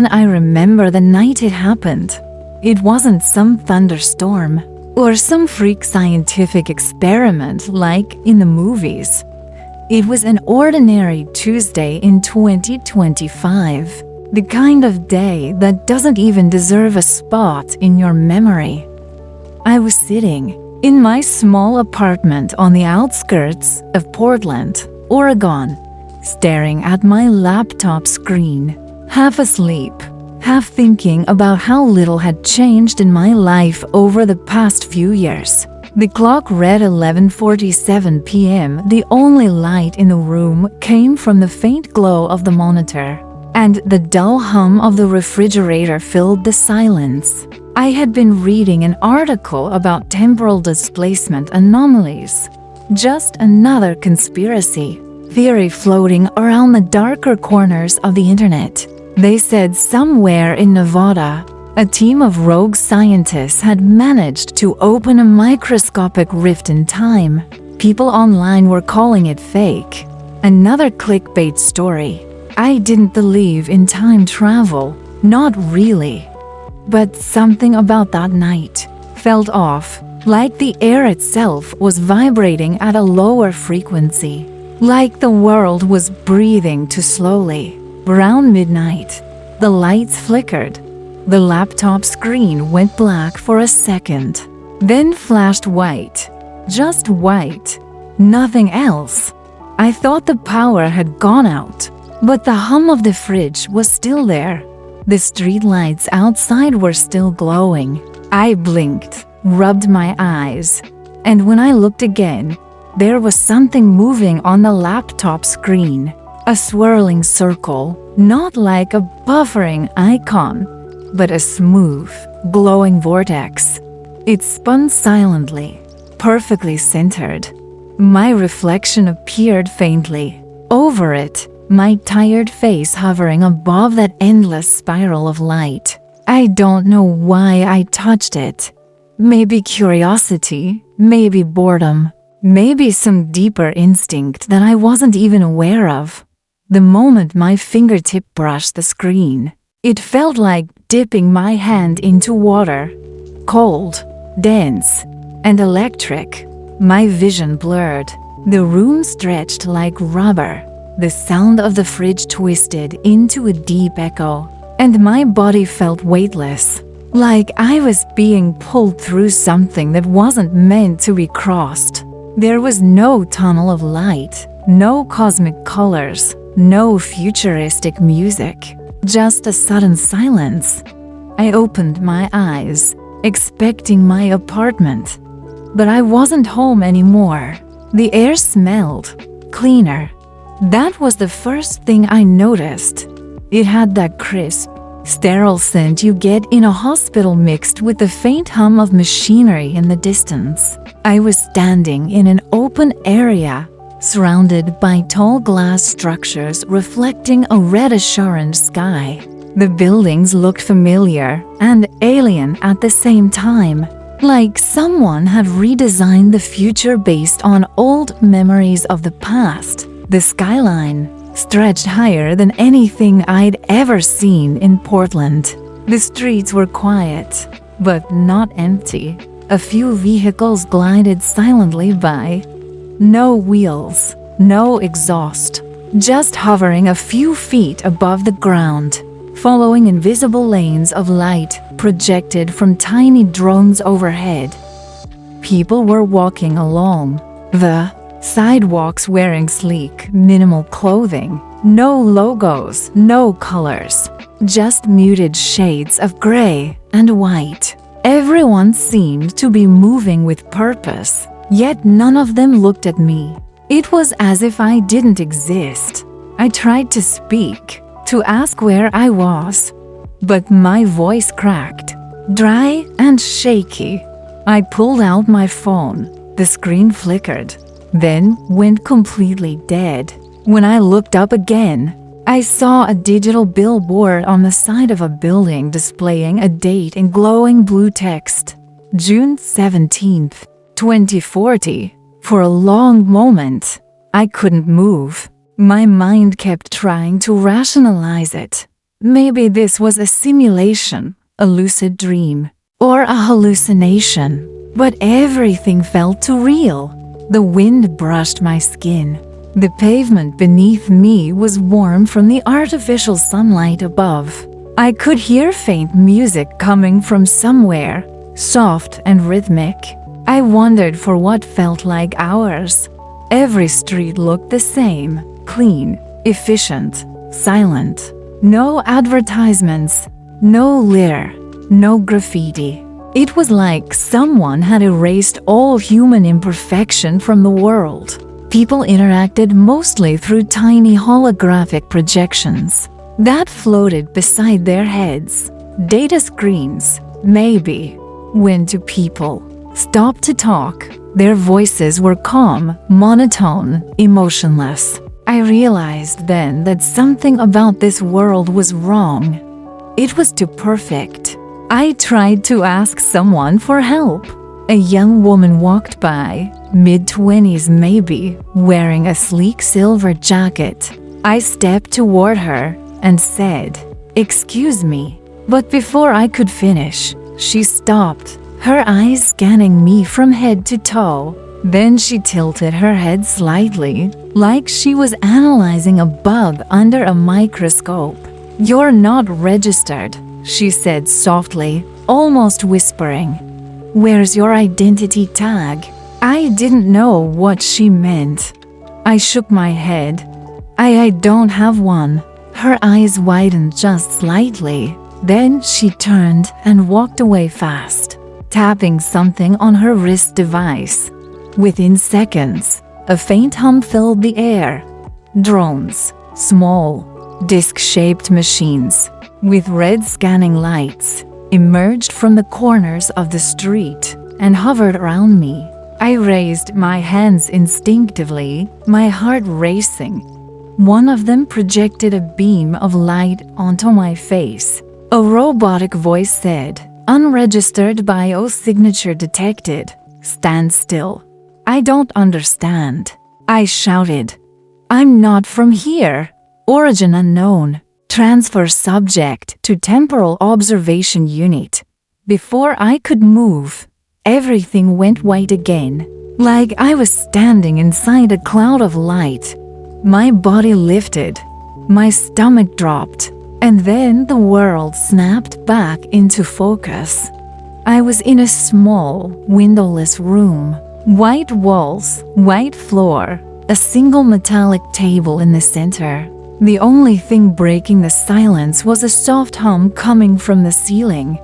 And I remember the night it happened. It wasn't some thunderstorm or some freak scientific experiment like in the movies. It was an ordinary Tuesday in 2025, the kind of day that doesn't even deserve a spot in your memory. I was sitting in my small apartment on the outskirts of Portland, Oregon, staring at my laptop screen, half asleep, half thinking about how little had changed in my life over the past few years. The clock read 11:47 p.m. The only light in the room came from the faint glow of the monitor, and the dull hum of the refrigerator filled the silence. I had been reading an article about temporal displacement anomalies. Just another conspiracy theory floating around the darker corners of the internet. They said somewhere in Nevada, a team of rogue scientists had managed to open a microscopic rift in time. People online were calling it fake. Another clickbait story. I didn't believe in time travel. Not really. But something about that night felt off, like the air itself was vibrating at a lower frequency, like the world was breathing too slowly. Around midnight, the lights flickered. The laptop screen went black for a second, then flashed white. Just white. Nothing else. I thought the power had gone out, but the hum of the fridge was still there. The streetlights outside were still glowing. I blinked, rubbed my eyes, and when I looked again, there was something moving on the laptop screen. A swirling circle, not like a buffering icon, but a smooth, glowing vortex. It spun silently, perfectly centered. My reflection appeared faintly. Over it, my tired face hovering above that endless spiral of light. I don't know why I touched it. Maybe curiosity, maybe boredom, maybe some deeper instinct that I wasn't even aware of. The moment my fingertip brushed the screen, it felt like dipping my hand into water. Cold, dense, and electric. My vision blurred. The room stretched like rubber. The sound of the fridge twisted into a deep echo, and my body felt weightless, like I was being pulled through something that wasn't meant to be crossed. There was no tunnel of light, no cosmic colors, no futuristic music, just a sudden silence. I opened my eyes, expecting my apartment, but I wasn't home anymore. The air smelled cleaner. That was the first thing I noticed. It had that crisp, sterile scent you get in a hospital mixed with the faint hum of machinery in the distance. I was standing in an open area, surrounded by tall glass structures reflecting a reddish-orange sky. The buildings looked familiar and alien at the same time, like someone had redesigned the future based on old memories of the past. The skyline stretched higher than anything I'd ever seen in Portland. The streets were quiet, but not empty. A few vehicles glided silently by. No wheels, no exhaust, just hovering a few feet above the ground, following invisible lanes of light projected from tiny drones overhead. People were walking along the sidewalks wearing sleek, minimal clothing. No logos, no colors, just muted shades of gray and white. Everyone seemed to be moving with purpose, yet none of them looked at me. It was as if I didn't exist. I tried to speak, to ask where I was, but my voice cracked, dry and shaky. I pulled out my phone. The screen flickered, then went completely dead. When I looked up again, I saw a digital billboard on the side of a building displaying a date in glowing blue text. June 17th, 2040. For a long moment, I couldn't move. My mind kept trying to rationalize it. Maybe this was a simulation, a lucid dream, or a hallucination. But everything felt too real. The wind brushed my skin. The pavement beneath me was warm from the artificial sunlight above. I could hear faint music coming from somewhere, soft and rhythmic. I wandered for what felt like hours. Every street looked the same, clean, efficient, silent. No advertisements, no litter, no graffiti. It was like someone had erased all human imperfection from the world. People interacted mostly through tiny holographic projections that floated beside their heads. Data screens, maybe. When two people stopped to talk, their voices were calm, monotone, emotionless. I realized then that something about this world was wrong. It was too perfect. I tried to ask someone for help. A young woman walked by, mid-20s maybe, wearing a sleek silver jacket. I stepped toward her and said, "Excuse me." But before I could finish, she stopped, her eyes scanning me from head to toe. Then she tilted her head slightly, like she was analyzing a bug under a microscope. "You're not registered," she said softly, almost whispering. "Where's your identity tag?" I didn't know what she meant. I shook my head. I don't have one." Her eyes widened just slightly. Then she turned and walked away fast, tapping something on her wrist device. Within seconds, a faint hum filled the air. Drones, small, disc-shaped machines with red scanning lights, emerged from the corners of the street and hovered around me. I raised my hands instinctively, my heart racing. One of them projected a beam of light onto my face. A robotic voice said, "Unregistered biosignature detected. Stand still." "I don't understand," I shouted. "I'm not from here. Origin unknown. Transfer subject to temporal observation unit." Before I could move, everything went white again, like I was standing inside a cloud of light. My body lifted, my stomach dropped, and then the world snapped back into focus. I was in a small, windowless room. White walls, white floor, a single metallic table in the center. The only thing breaking the silence was a soft hum coming from the ceiling.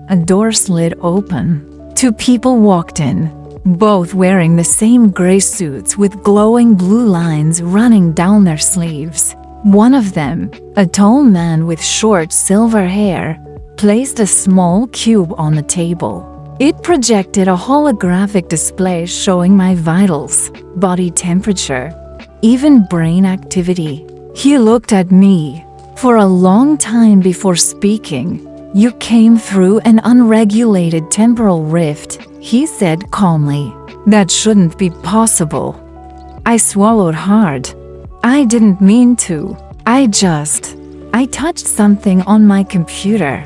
A door slid open. Two people walked in, both wearing the same gray suits with glowing blue lines running down their sleeves. One of them, a tall man with short silver hair, placed a small cube on the table. It projected a holographic display showing my vitals, body temperature, even brain activity. He looked at me for a long time before speaking. "You came through an unregulated temporal rift," he said calmly. "That shouldn't be possible." I swallowed hard. I didn't mean to. I touched something on my computer.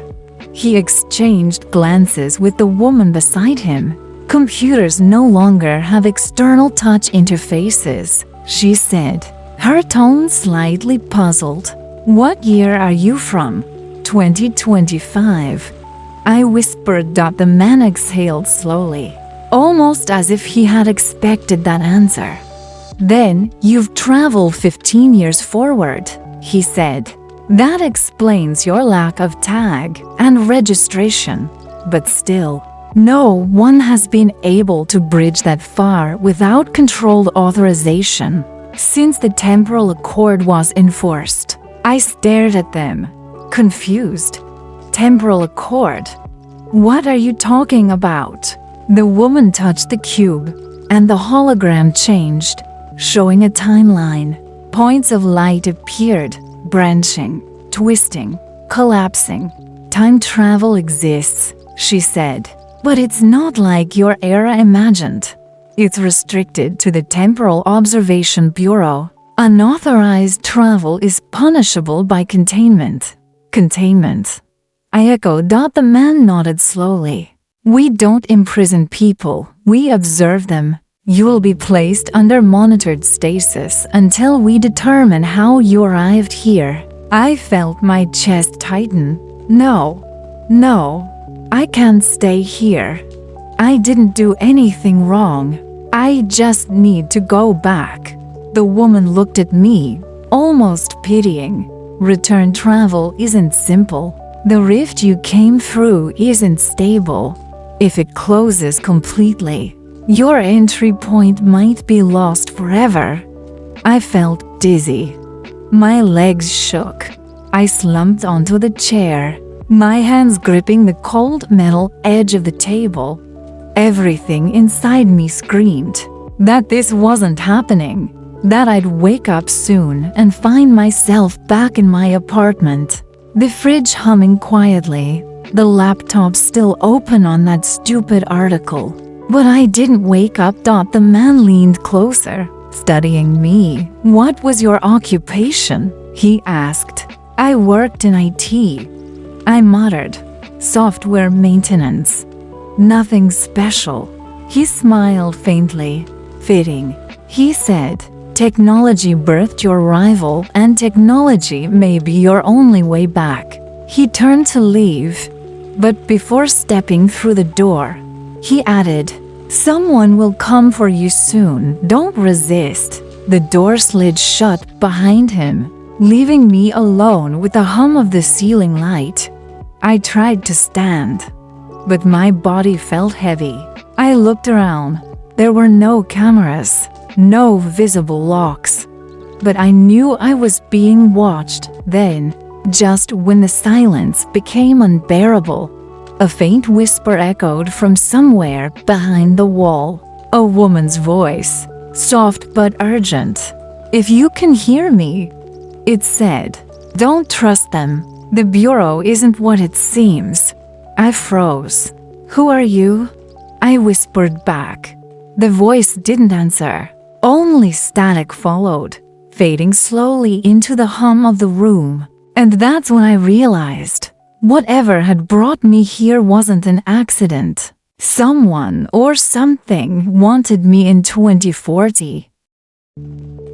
He exchanged glances with the woman beside him. "Computers no longer have external touch interfaces," she said, her tone slightly puzzled. "What year are you from?" 2025. I whispered. The man exhaled slowly, almost as if he had expected that answer. "Then you've traveled 15 years forward," he said. "That explains your lack of tag and registration. But still, no one has been able to bridge that far without controlled authorization since the temporal accord was enforced." I stared at them, confused. "Temporal accord? What are you talking about?" The woman touched the cube, and the hologram changed, showing a timeline. Points of light appeared, branching, twisting, collapsing. "Time travel exists," she said, "but it's not like your era imagined. It's restricted to the Temporal Observation Bureau. Unauthorized travel is punishable by containment." Containment. I echoed. The man nodded slowly. We don't imprison people, we observe them. You will be placed under monitored stasis until we determine how you arrived here. I felt my chest tighten. No, I can't stay here. I didn't do anything wrong. I just need to go back. The woman looked at me, almost pitying. Return travel isn't simple. The rift you came through isn't stable. If it closes completely, your entry point might be lost forever. I felt dizzy. My legs shook. I slumped onto the chair, my hands gripping the cold metal edge of the table. Everything inside me screamed that this wasn't happening, that I'd wake up soon and find myself back in my apartment. The fridge humming quietly, the laptop still open on that stupid article. But I didn't wake up. The man leaned closer, studying me. What was your occupation? He asked. I worked in IT. I muttered. Software maintenance. Nothing special. He smiled faintly. Fitting. He said, technology birthed your rival and technology may be your only way back. He turned to leave, but before stepping through the door, he added, someone will come for you soon, don't resist. The door slid shut behind him, leaving me alone with the hum of the ceiling light. I tried to stand, but my body felt heavy. I looked around. There were no cameras, no visible locks. But I knew I was being watched. Then, just when the silence became unbearable, a faint whisper echoed from somewhere behind the wall. A woman's voice, soft but urgent. If you can hear me, it said, don't trust them. The bureau isn't what it seems. I froze. Who are you? I whispered back. The voice didn't answer. Only static followed, fading slowly into the hum of the room. And that's when I realized, whatever had brought me here wasn't an accident. Someone or something wanted me in 2040.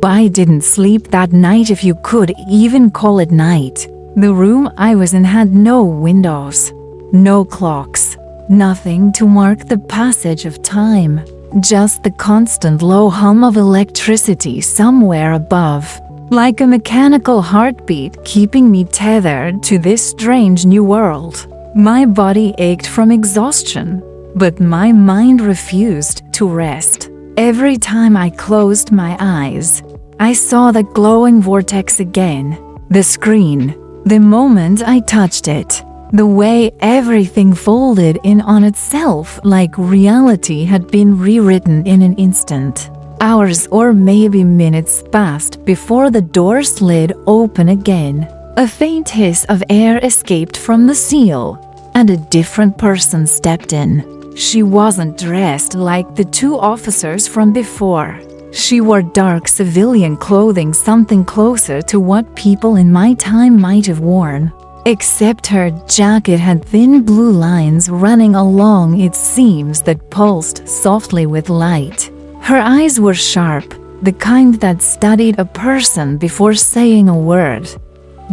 I didn't sleep that night, if you could even call it night. The room I was in had no windows, no clocks, nothing to mark the passage of time. Just the constant low hum of electricity somewhere above, like a mechanical heartbeat keeping me tethered to this strange new world. My body ached from exhaustion, but my mind refused to rest. Every time I closed my eyes, I saw the glowing vortex again. The screen, the moment I touched it, the way everything folded in on itself like reality had been rewritten in an instant. Hours or maybe minutes passed before the door slid open again. A faint hiss of air escaped from the seal, and a different person stepped in. She wasn't dressed like the two officers from before. She wore dark civilian clothing, something closer to what people in my time might have worn. Except her jacket had thin blue lines running along its seams that pulsed softly with light. Her eyes were sharp, the kind that studied a person before saying a word.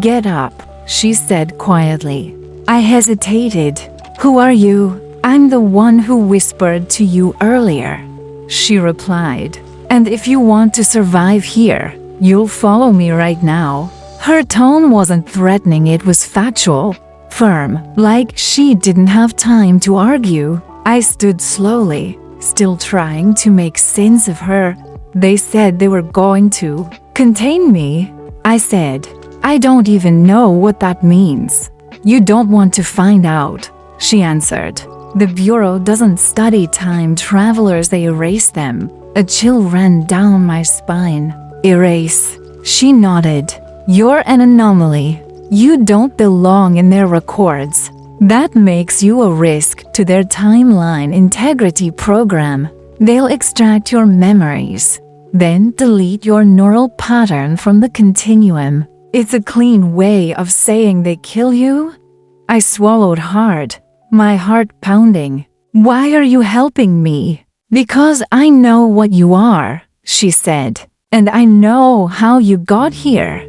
Get up, she said quietly. I hesitated. Who are you? I'm the one who whispered to you earlier, she replied. And if you want to survive here, you'll follow me right now. Her tone wasn't threatening, it was factual, firm, like she didn't have time to argue. I stood slowly, still trying to make sense of her. They said they were going to contain me, I said. I don't even know what that means. You don't want to find out, she answered. The Bureau doesn't study time travelers, they erase them. A chill ran down my spine. Erase, she nodded. You're an anomaly. You don't belong in their records. That makes you a risk to their timeline integrity program. They'll extract your memories, then delete your neural pattern from the continuum. It's a clean way of saying they kill you? I swallowed hard, my heart pounding. Why are you helping me? Because I know what you are, she said, and I know how you got here.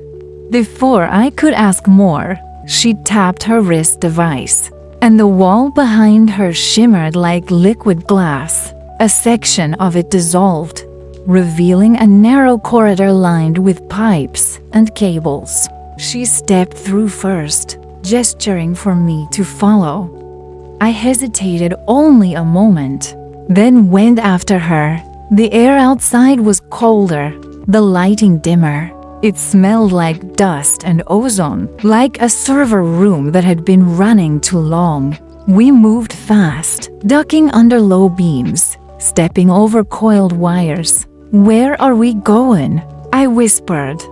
Before I could ask more, she tapped her wrist device, and the wall behind her shimmered like liquid glass. A section of it dissolved, revealing a narrow corridor lined with pipes and cables. She stepped through first, gesturing for me to follow. I hesitated only a moment, then went after her. The air outside was colder, the lighting dimmer. It smelled like dust and ozone, like a server room that had been running too long. We moved fast, ducking under low beams, stepping over coiled wires. Where are we going? I whispered.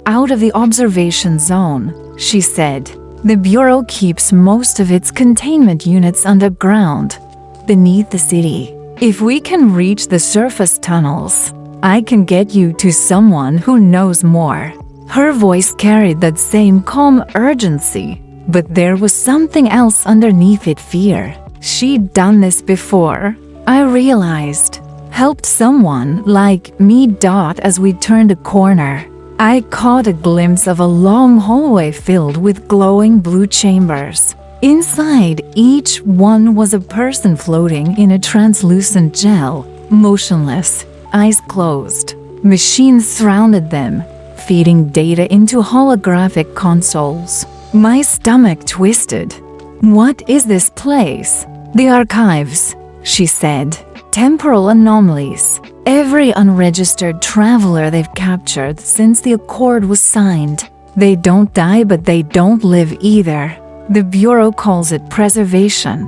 Out of the observation zone, she said. The Bureau keeps most of its containment units underground, beneath the city. If we can reach the surface tunnels, I can get you to someone who knows more. Her voice carried that same calm urgency, but there was something else underneath it, fear. She'd done this before, I realized. Helped someone like me. As we turned a corner, I caught a glimpse of a long hallway filled with glowing blue chambers. Inside each one was a person floating in a translucent gel, motionless, eyes closed. Machines surrounded them, feeding data into holographic consoles. My stomach twisted. What is this place? The archives, she said. Temporal anomalies. Every unregistered traveler they've captured since the accord was signed. They don't die, but they don't live either. The Bureau calls it preservation.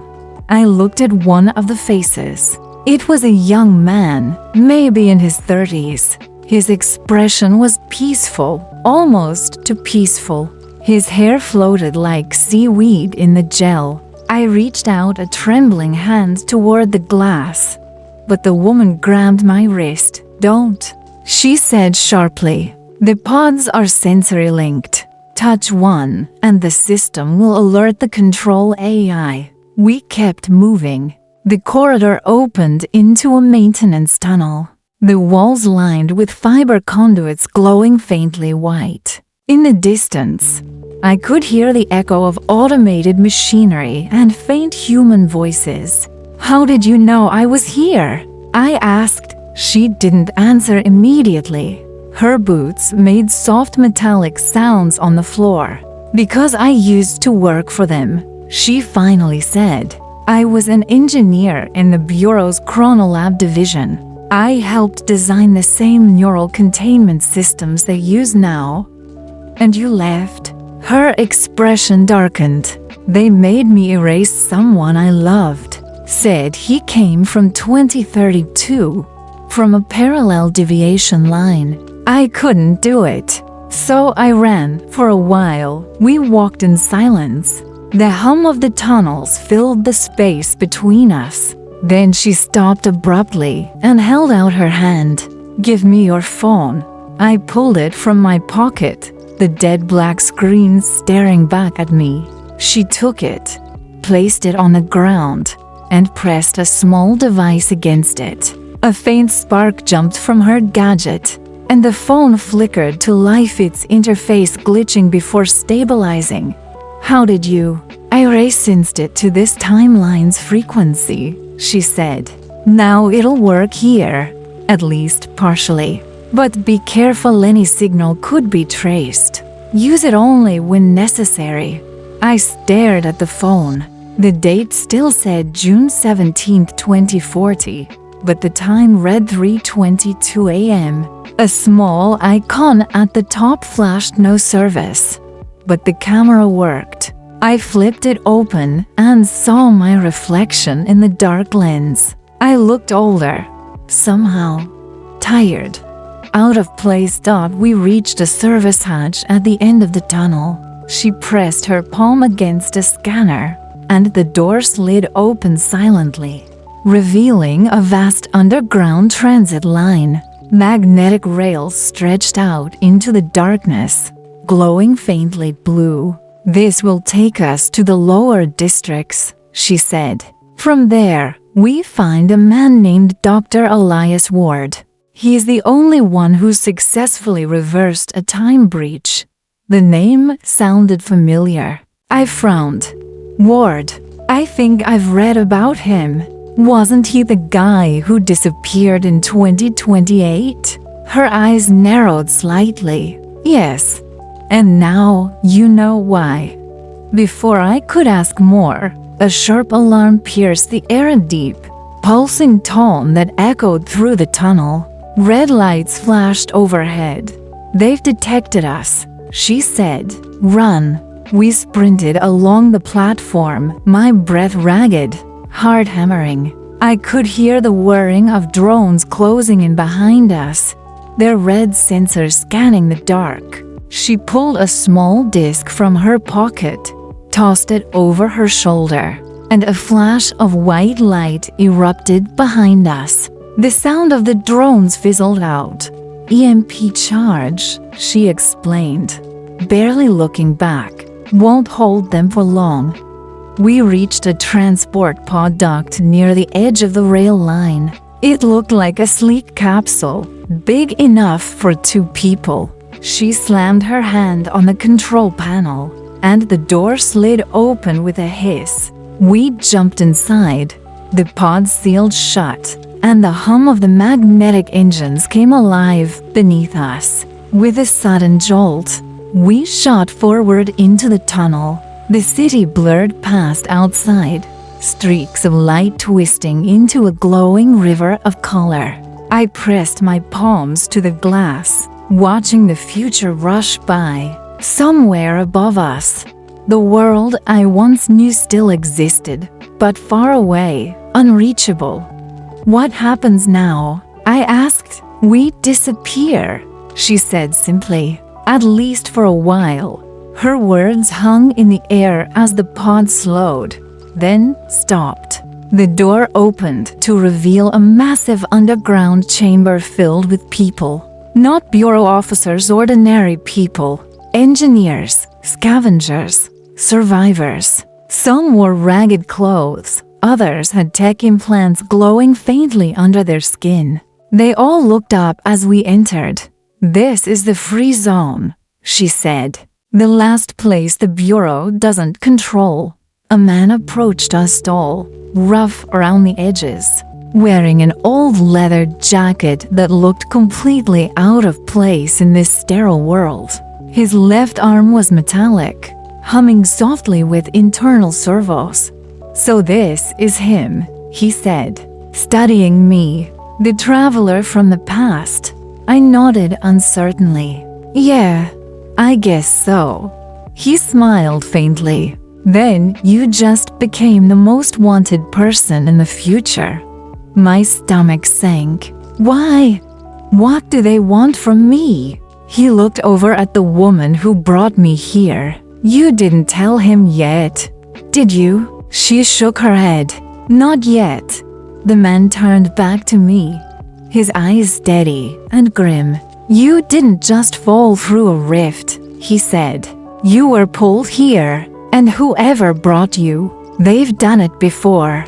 I looked at one of the faces. It was a young man, maybe in his 30s. His expression was peaceful, almost too peaceful. His hair floated like seaweed in the gel. I reached out a trembling hand toward the glass, but the woman grabbed my wrist. Don't, she said sharply. The pods are sensory linked. Touch one, and the system will alert the control AI. We kept moving. The corridor opened into a maintenance tunnel. The walls lined with fiber conduits glowing faintly white. In the distance, I could hear the echo of automated machinery and faint human voices. How did you know I was here? I asked. She didn't answer immediately. Her boots made soft metallic sounds on the floor. Because I used to work for them, she finally said. I was an engineer in the Bureau's Chronolab division. I helped design the same neural containment systems they use now. And you left? Her expression darkened. They made me erase someone I loved. Said he came from 2032, from a parallel deviation line. I couldn't do it. So I ran for a while. We walked in silence. The hum of the tunnels filled the space between us. Then she stopped abruptly and held out her hand. Give me your phone. I pulled it from my pocket, the dead black screen staring back at me. She took it, placed it on the ground, and pressed a small device against it. A faint spark jumped from her gadget, and the phone flickered to life, its interface glitching before stabilizing. How did you? I resynced it to this timeline's frequency, she said. Now it'll work here, at least partially. But be careful, any signal could be traced. Use it only when necessary. I stared at the phone. The date still said June 17, 2040, but the time read 3:22 a.m. A small icon at the top flashed no service, but the camera worked. I flipped it open and saw my reflection in the dark lens. I looked older, somehow tired, out of place. We reached a service hatch at the end of the tunnel. She pressed her palm against a scanner, and the door slid open silently, revealing a vast underground transit line. Magnetic rails stretched out into the darkness, glowing faintly blue. "This will take us to the lower districts," she said. "From there, we find a man named Dr. Elias Ward. He is the only one who successfully reversed a time breach." The name sounded familiar. I frowned. "Ward. I think I've read about him. Wasn't he the guy who disappeared in 2028? Her eyes narrowed slightly. "Yes. And now you know why." Before I could ask more, a sharp alarm pierced the air, a deep, pulsing tone that echoed through the tunnel. Red lights flashed overhead. "They've detected us," she said. "Run." We sprinted along the platform, my breath ragged, heart hammering. I could hear the whirring of drones closing in behind us, their red sensors scanning the dark. She pulled a small disc from her pocket, tossed it over her shoulder, and a flash of white light erupted behind us. The sound of the drones fizzled out. "EMP charge," she explained, barely looking back. "Won't hold them for long." We reached a transport pod docked near the edge of the rail line. It looked like a sleek capsule, big enough for 2 people. She slammed her hand on the control panel, and the door slid open with a hiss. We jumped inside. The pod sealed shut, and the hum of the magnetic engines came alive beneath us. With a sudden jolt, we shot forward into the tunnel. The city blurred past outside, streaks of light twisting into a glowing river of color. I pressed my palms to the glass, watching the future rush by. Somewhere above us, the world I once knew still existed, but far away, unreachable. "What happens now?" I asked. "We disappear," she said simply. "At least for a while." Her words hung in the air as the pod slowed, then stopped. The door opened to reveal a massive underground chamber filled with people. Not bureau officers, ordinary people. Engineers, scavengers, survivors. Some wore ragged clothes, others had tech implants glowing faintly under their skin. They all looked up as we entered. "This is the free zone," she said. "The last place the Bureau doesn't control." A man approached us, tall, rough around the edges, wearing an old leather jacket that looked completely out of place in this sterile world. His left arm was metallic, humming softly with internal servos. "So this is him," he said, studying me, "the traveler from the past." I nodded uncertainly. "Yeah, I guess so." He smiled faintly. "Then you just became the most wanted person in the future." My stomach sank. "Why? What do they want from me?" He looked over at the woman who brought me here. "You didn't tell him yet, did you?" She shook her head. "Not yet." The man turned back to me, his eyes steady and grim. "You didn't just fall through a rift," he said. "You were pulled here, and whoever brought you, they've done it before."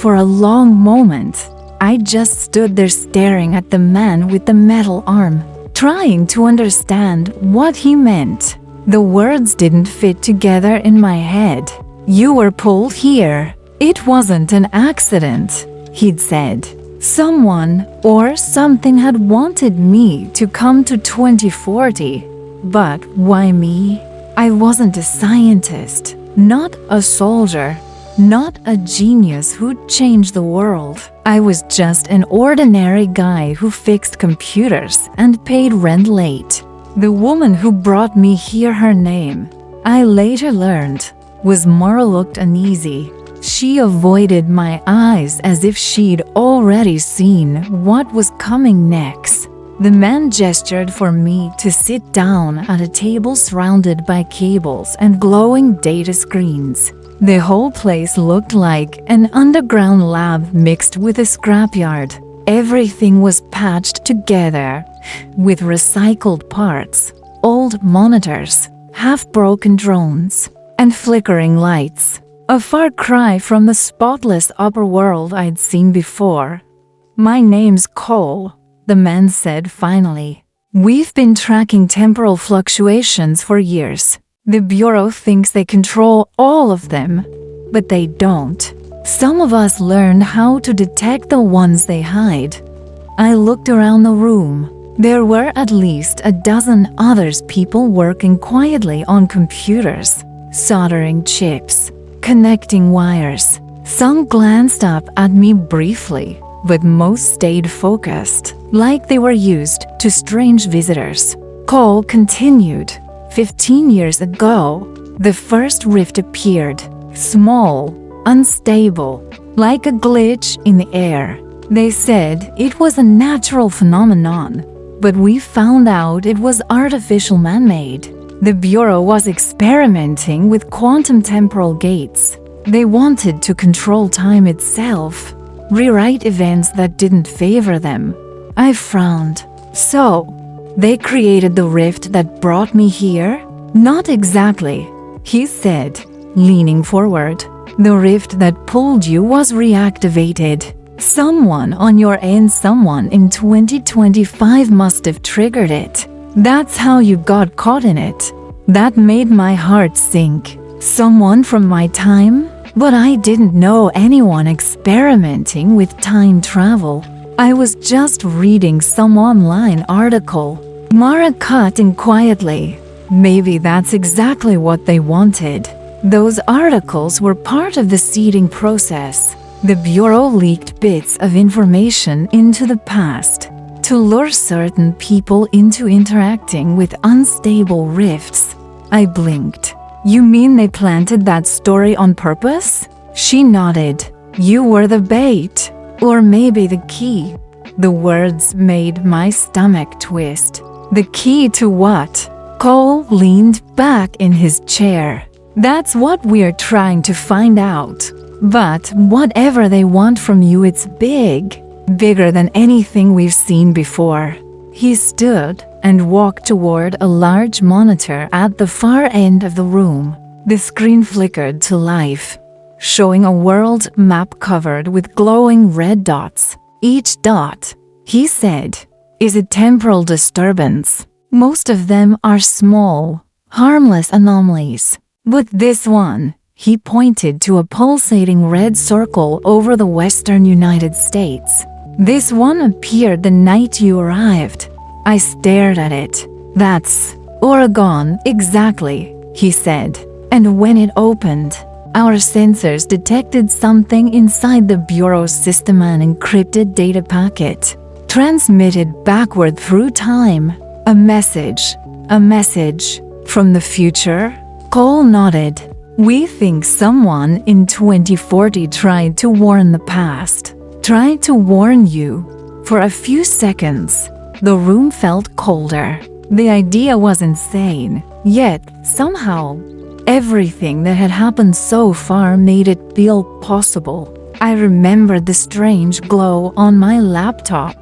For a long moment, I just stood there staring at the man with the metal arm, trying to understand what he meant. The words didn't fit together in my head. "You were pulled here. It wasn't an accident," he'd said. "Someone or something had wanted me to come to 2040. But why me? I wasn't a scientist, not a soldier, not a genius who'd change the world. I was just an ordinary guy who fixed computers and paid rent late. The woman who brought me here, her name, I later learned, was Mara. Looked uneasy. She avoided my eyes as if she'd already seen what was coming next. The man gestured for me to sit down at a table surrounded by cables and glowing data screens. The whole place looked like an underground lab mixed with a scrapyard. Everything was patched together, with recycled parts, old monitors, half-broken drones, and flickering lights. A far cry from the spotless upper world I'd seen before. "My name's Cole," the man said finally. "We've been tracking temporal fluctuations for years. The Bureau thinks they control all of them, but they don't. Some of us learned how to detect the ones they hide." I looked around the room. There were at least a dozen others, people working quietly on computers, soldering chips, connecting wires. Some glanced up at me briefly, but most stayed focused, like they were used to strange visitors. Cole continued. 15 years ago, the first rift appeared, small, unstable, like a glitch in the air. They said it was a natural phenomenon, but we found out it was artificial man-made. The Bureau was experimenting with quantum temporal gates. They wanted to control time itself, rewrite events that didn't favor them. I frowned. "So, they created the rift that brought me here?" "Not exactly," he said, leaning forward. "The rift that pulled you was reactivated. Someone on your end, someone in 2025 must have triggered it. That's how you got caught in it." That made my heart sink. Someone from my time? But I didn't know anyone experimenting with time travel. I was just reading some online article. Mara cut in quietly. Maybe that's exactly what they wanted. Those articles were part of the seeding process. The Bureau leaked bits of information into the past to lure certain people into interacting with unstable rifts. I blinked. "You mean they planted that story on purpose?" She nodded. "You were the bait. Or maybe the key." The words made my stomach twist. "The key to what?" Cole leaned back in his chair. "That's what we're trying to find out. But whatever they want from you, it's big. Bigger than anything we've seen before." He stood and walked toward a large monitor at the far end of the room. The screen flickered to life, showing a world map covered with glowing red dots. "Each dot," he said, "is a temporal disturbance. Most of them are small, harmless anomalies. But this one," he pointed to a pulsating red circle over the western United States. "This one appeared the night you arrived." I stared at it. "That's Oregon, exactly," he said. "And when it opened, our sensors detected something inside the Bureau's system, an encrypted data packet, transmitted backward through time. A message. A message. From the future?" Cole nodded. "We think someone in 2040 tried to warn the past. Tried to warn you." For a few seconds, the room felt colder. The idea was insane, yet somehow, everything that had happened so far made it feel possible. I remembered the strange glow on my laptop,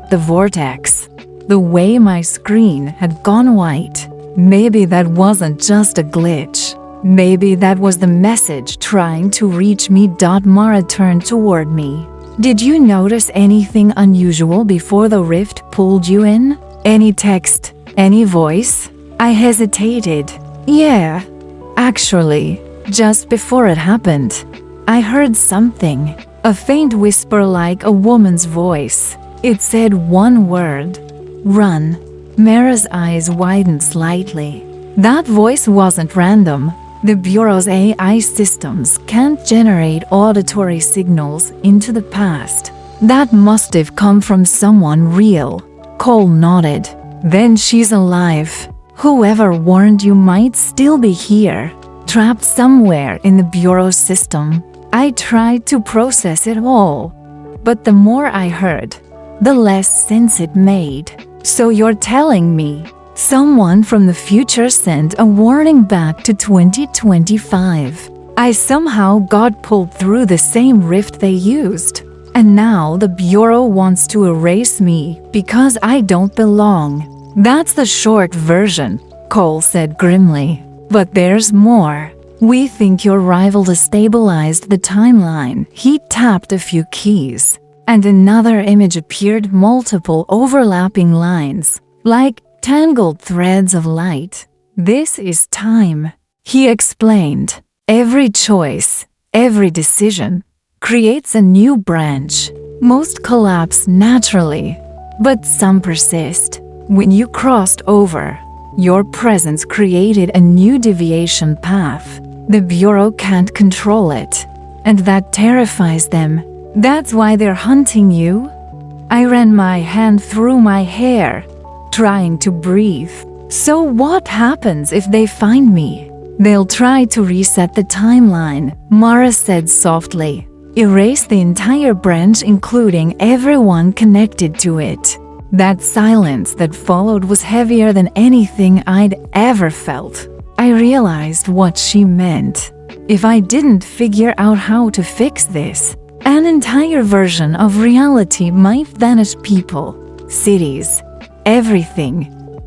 the vortex, the way my screen had gone white. Maybe that wasn't just a glitch. Maybe that was the message trying to reach me. Mara turned toward me. "Did you notice anything unusual before the rift pulled you in? Any text? Any voice?" I hesitated. "Yeah. Actually, just before it happened, I heard something. A faint whisper like a woman's voice. It said one word. Run." Mara's eyes widened slightly. That voice wasn't random. The Bureau's AI systems can't generate auditory signals into the past. That must have come from someone real. Cole nodded. "Then she's alive. Whoever warned you might still be here, trapped somewhere in the Bureau system." I tried to process it all, but the more I heard, the less sense it made. "So you're telling me someone from the future sent a warning back to 2025. I somehow got pulled through the same rift they used." And now the Bureau wants to erase me because I don't belong. That's the short version, Cole said grimly. But there's more. We think your rival destabilized the timeline. He tapped a few keys, and another image appeared, multiple overlapping lines, like tangled threads of light. This is time, he explained. Every choice, every decision, creates a new branch. Most collapse naturally, but some persist. When you crossed over, your presence created a new deviation path. The Bureau can't control it, and that terrifies them. That's why they're hunting you. I ran my hand through my hair, trying to breathe. So what happens if they find me? They'll try to reset the timeline, Mara said softly. Erase the entire branch, including everyone connected to it. That silence that followed was heavier than anything I'd ever felt. I realized what she meant. If I didn't figure out how to fix this, an entire version of reality might vanish. People, cities, everything.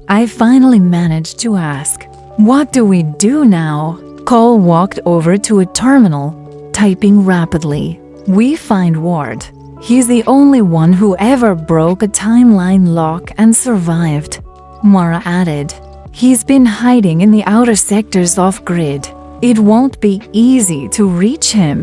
I finally managed to ask, "What do we do now?" Cole walked over to a terminal, typing rapidly. "We find Ward. He's the only one who ever broke a timeline lock and survived," Mara added. "He's been hiding in the outer sectors off-grid. It won't be easy to reach him."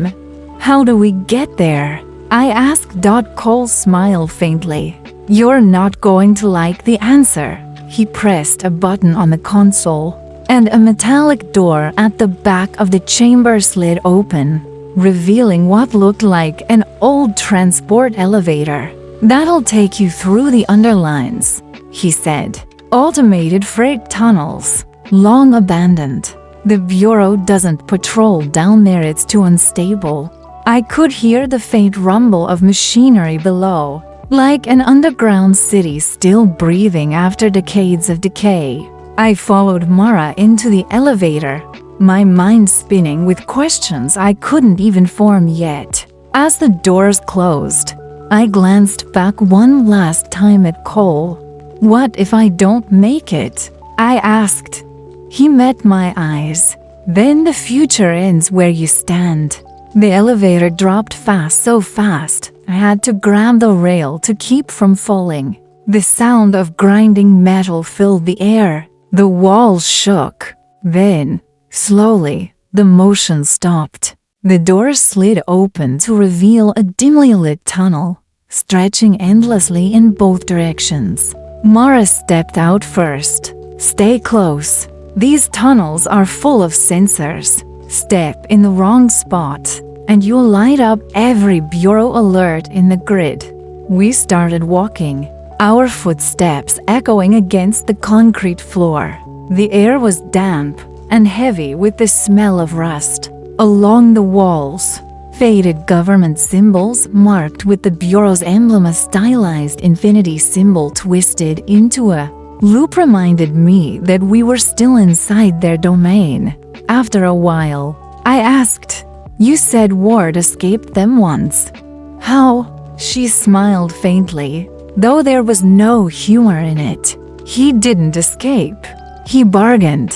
"How do we get there?" I asked. Cole smiled faintly. "You're not going to like the answer." He pressed a button on the console, and a metallic door at the back of the chamber slid open, revealing what looked like an old transport elevator. "That'll take you through the underlines," he said. "Automated freight tunnels, long abandoned. The Bureau doesn't patrol down there, it's too unstable." I could hear the faint rumble of machinery below, like an underground city still breathing after decades of decay. I followed Mara into the elevator, my mind spinning with questions I couldn't even form yet. As the doors closed, I glanced back one last time at Cole. "What if I don't make it?" I asked. He met my eyes. "Then the future ends where you stand." The elevator dropped fast, so fast I had to grab the rail to keep from falling. The sound of grinding metal filled the air. The walls shook. Then, slowly, the motion stopped. The door slid open to reveal a dimly lit tunnel, stretching endlessly in both directions. Mara stepped out first. "Stay close. These tunnels are full of sensors. Step in the wrong spot, and you'll light up every Bureau alert in the grid." We started walking, our footsteps echoing against the concrete floor. The air was damp and heavy with the smell of rust. Along the walls, faded government symbols marked with the Bureau's emblem, a stylized infinity symbol twisted into a loop, reminded me that we were still inside their domain. After a while, I asked, "You said Ward escaped them once. How?" She smiled faintly, though there was no humor in it. "He didn't escape. He bargained."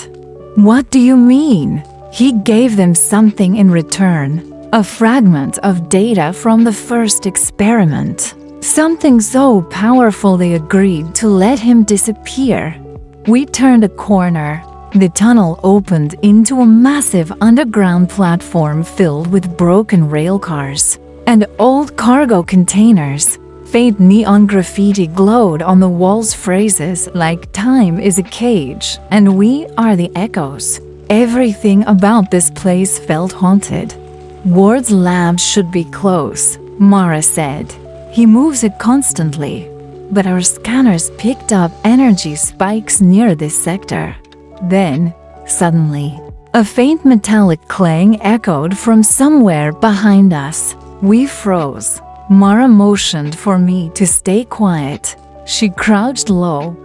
"What do you mean?" "He gave them something in return. A fragment of data from the first experiment. Something so powerful they agreed to let him disappear." We turned a corner. The tunnel opened into a massive underground platform filled with broken railcars and old cargo containers. Faint neon graffiti glowed on the walls, phrases like "Time is a cage" and "We are the echoes." Everything about this place felt haunted. "Ward's lab should be close," Mara said. "He moves it constantly, but our scanners picked up energy spikes near this sector." Then, suddenly, a faint metallic clang echoed from somewhere behind us. We froze. Mara motioned for me to stay quiet. She crouched low,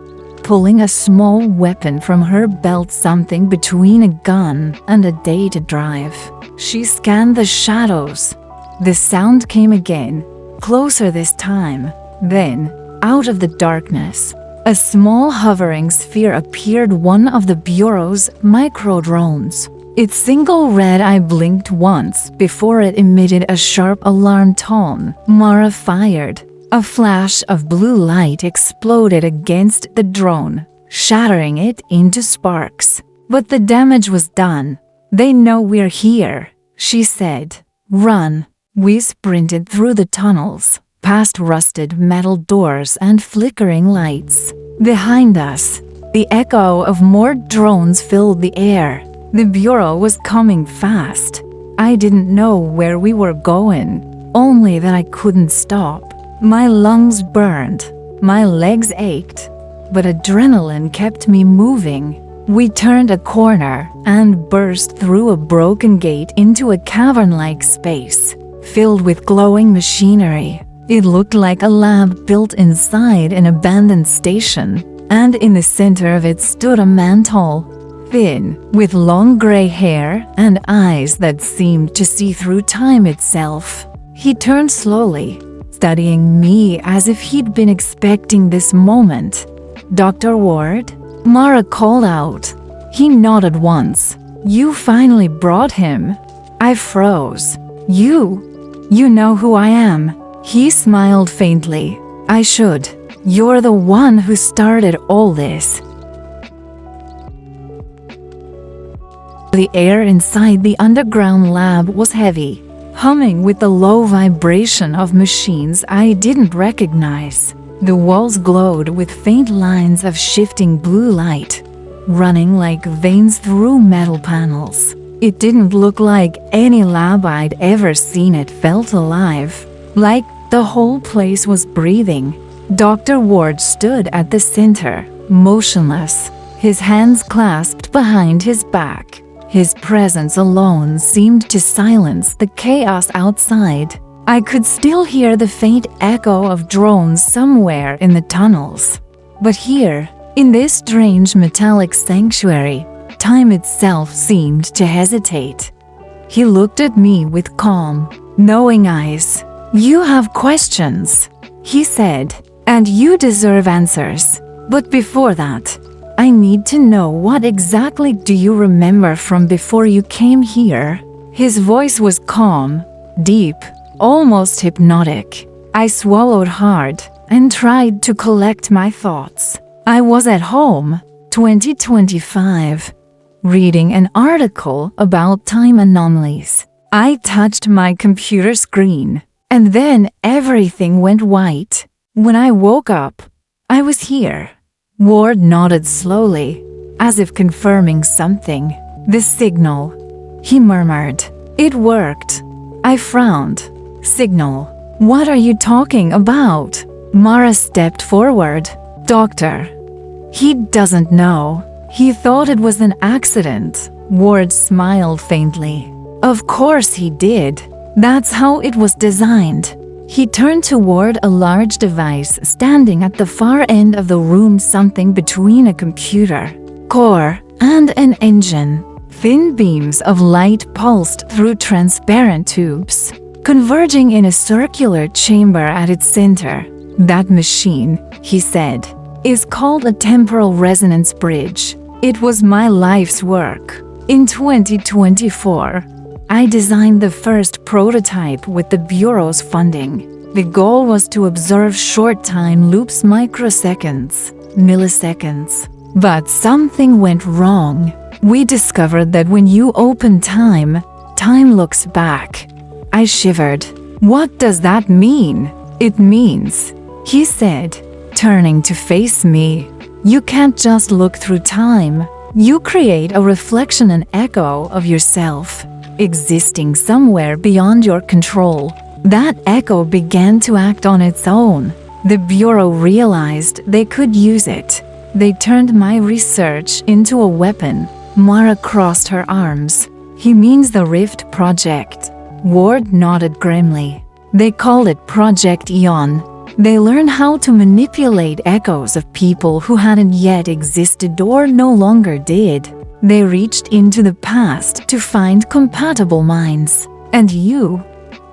pulling a small weapon from her belt, something between a gun and a data drive. She scanned the shadows. The sound came again, closer this time. Then, out of the darkness, a small hovering sphere appeared, one of the Bureau's micro-drones. Its single red eye blinked once before it emitted a sharp alarm tone. Mara fired. A flash of blue light exploded against the drone, shattering it into sparks. But the damage was done. They know we're here, she said. Run. We sprinted through the tunnels, past rusted metal doors and flickering lights. Behind us, the echo of more drones filled the air. The Bureau was coming fast. I didn't know where we were going, only that I couldn't stop. My lungs burned, my legs ached, but adrenaline kept me moving. We turned a corner and burst through a broken gate into a cavern-like space, filled with glowing machinery. It looked like a lab built inside an abandoned station, and in the center of it stood a man tall, thin, with long gray hair and eyes that seemed to see through time itself. He turned slowly, studying me as if he'd been expecting this moment. "Dr. Ward?" Mara called out. He nodded once. "You finally brought him." I froze. You know who I am." He smiled faintly. "I should. You're the one who started all this." The air inside the underground lab was heavy, humming with the low vibration of machines I didn't recognize. The walls glowed with faint lines of shifting blue light, running like veins through metal panels. It didn't look like any lab I'd ever seen. It felt alive, like the whole place was breathing. Dr. Ward stood at the center, motionless, his hands clasped behind his back. His presence alone seemed to silence the chaos outside. I could still hear the faint echo of drones somewhere in the tunnels. But here, in this strange metallic sanctuary, time itself seemed to hesitate. He looked at me with calm, knowing eyes. "You have questions," he said, "and you deserve answers. But before that, I need to know, what exactly do you remember from before you came here?" His voice was calm, deep, almost hypnotic. I swallowed hard and tried to collect my thoughts. I was at home, 2025, reading an article about time anomalies. I touched my computer screen, and then everything went white. When I woke up, I was here. Ward nodded slowly, as if confirming something. "The signal," he murmured. "It worked." I frowned. "Signal? What are you talking about?" Mara stepped forward. "Doctor, he doesn't know. He thought it was an accident." Ward smiled faintly. "Of course he did. That's how it was designed." He turned toward a large device standing at the far end of the room, something between a computer core and an engine. Thin beams of light pulsed through transparent tubes, converging in a circular chamber at its center. "That machine," he said, "is called a temporal resonance bridge. It was my life's work. In 2024, I designed the first prototype with the Bureau's funding. The goal was to observe short time loops, microseconds, milliseconds. But something went wrong. We discovered that when you open time, time looks back." I shivered. "What does that mean?" "It means," he said, turning to face me, "you can't just look through time. You create a reflection, an echo of yourself, existing somewhere beyond your control." That echo began to act on its own. The Bureau realized they could use it. They turned my research into a weapon. Mara crossed her arms. "He means the Rift Project." Ward nodded grimly. "They called it Project Eon. They learned how to manipulate echoes of people who hadn't yet existed or no longer did. They reached into the past to find compatible minds. And you?"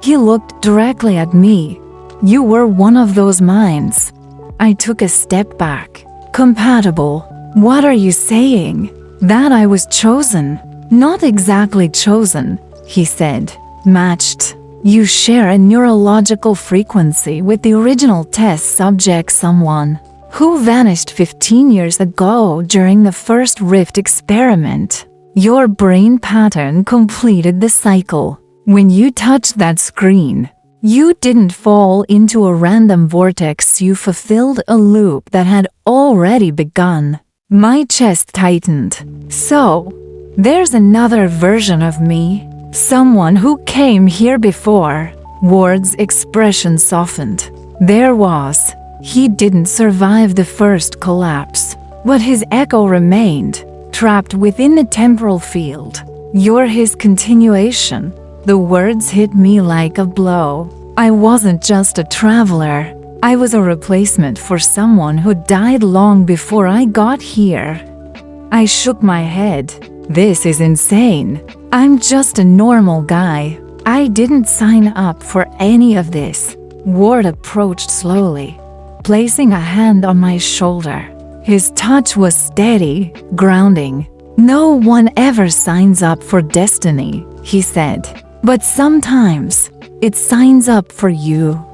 He looked directly at me. You were one of those minds. I took a step back. Compatible? What are you saying? That I was chosen? Not exactly chosen, he said. Matched. You share a neurological frequency with the original test subject, someone who vanished 15 years ago during the first Rift experiment. Your brain pattern completed the cycle. When you touched that screen, you didn't fall into a random vortex, you fulfilled a loop that had already begun. My chest tightened. So, there's another version of me. Someone who came here before. Ward's expression softened. There was. He didn't survive the first collapse, but his echo remained, trapped within the temporal field. You're his continuation. The words hit me like a blow. I wasn't just a traveler. I was a replacement for someone who died long before I got here. I shook my head. This is insane. I'm just a normal guy. I didn't sign up for any of this. Ward approached slowly, placing a hand on my shoulder. His touch was steady, grounding. No one ever signs up for destiny, he said. But sometimes, it signs up for you.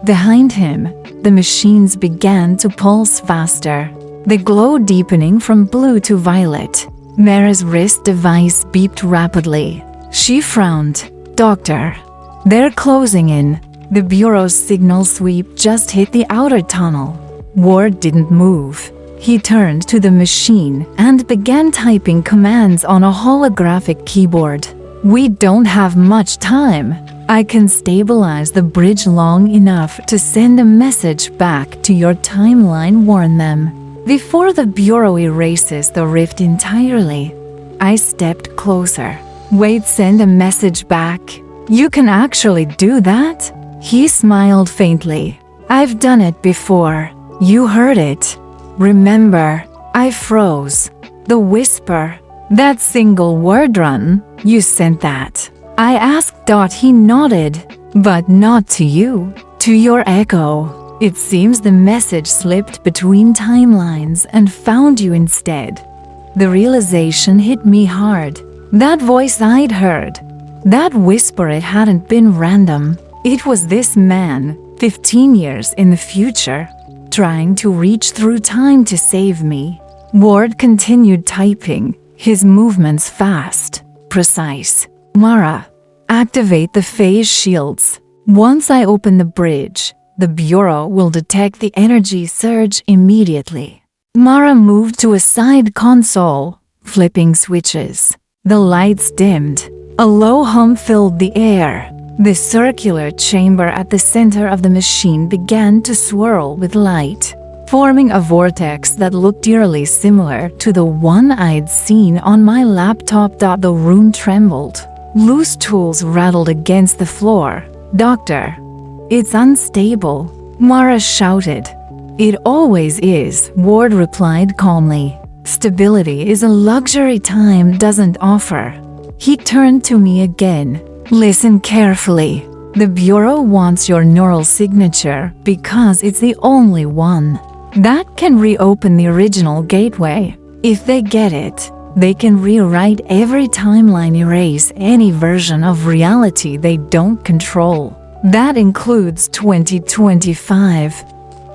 Behind him, the machines began to pulse faster, the glow deepening from blue to violet. Mara's wrist device beeped rapidly. She frowned. Doctor. They're closing in. The Bureau's signal sweep just hit the outer tunnel. Ward didn't move. He turned to the machine and began typing commands on a holographic keyboard. We don't have much time. I can stabilize the bridge long enough to send a message back to your timeline, warn them, before the Bureau erases the rift entirely. I stepped closer. Wait, send a message back? You can actually do that? He smiled faintly. I've done it before. You heard it. Remember, I froze. The whisper. That single word run. You sent that. I asked. He nodded. But not to you. To your echo. It seems the message slipped between timelines and found you instead. The realization hit me hard. That voice I'd heard. That whisper, it hadn't been random. It was this man, 15 years in the future, trying to reach through time to save me. Ward continued typing, his movements fast, precise. Mara, activate the phase shields. Once I open the bridge, the Bureau will detect the energy surge immediately. Mara moved to a side console, flipping switches. The lights dimmed. A low hum filled the air. The circular chamber at the center of the machine began to swirl with light, forming a vortex that looked eerily similar to the one I'd seen on my laptop. The room trembled. Loose tools rattled against the floor. Doctor, it's unstable, Mara shouted. It always is, Ward replied calmly. Stability is a luxury time doesn't offer. He turned to me again. Listen carefully. The Bureau wants your neural signature because it's the only one that can reopen the original gateway. If they get it, they can rewrite every timeline, erase any version of reality they don't control. That includes 2025.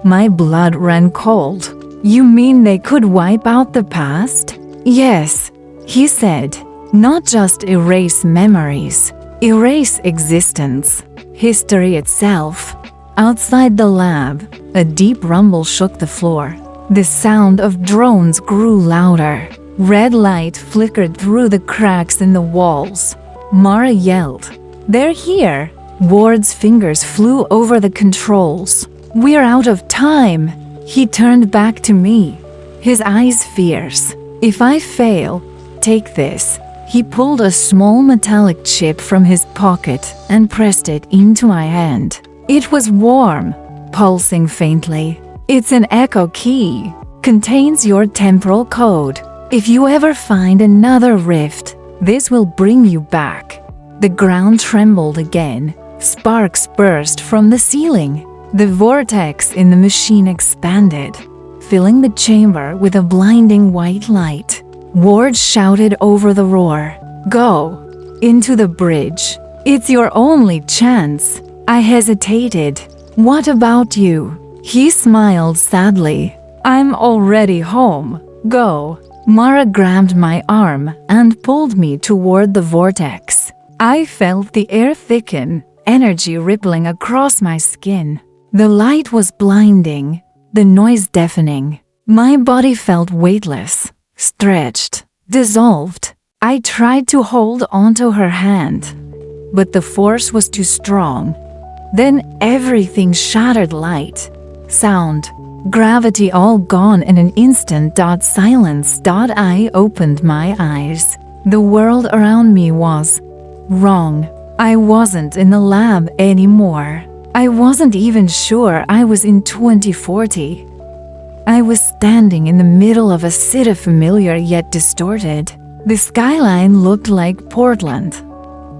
My blood ran cold. You mean they could wipe out the past? Yes, he said. Not just erase memories. Erase existence, history itself. Outside the lab, a deep rumble shook the floor. The sound of drones grew louder. Red light flickered through the cracks in the walls. Mara yelled, "They're here!" Ward's fingers flew over the controls. "We're out of time!" He turned back to me, his eyes fierce. "If I fail, take this." He pulled a small metallic chip from his pocket and pressed it into my hand. It was warm, pulsing faintly. It's an echo key. Contains your temporal code. If you ever find another rift, this will bring you back. The ground trembled again. Sparks burst from the ceiling. The vortex in the machine expanded, filling the chamber with a blinding white light. Ward shouted over the roar, "Go! Into the bridge. It's your only chance." I hesitated. "What about you?" He smiled sadly. "I'm already home. Go." Mara grabbed my arm and pulled me toward the vortex. I felt the air thicken, energy rippling across my skin. The light was blinding, the noise deafening. My body felt weightless, stretched, dissolved. I tried to hold onto her hand, but the force was too strong. Then everything shattered: light, sound, gravity, all gone in an instant. Silence. I opened my eyes. The world around me was wrong. I wasn't in the lab anymore. I wasn't even sure I was in 2040. I was standing in the middle of a city familiar yet distorted. The skyline looked like Portland,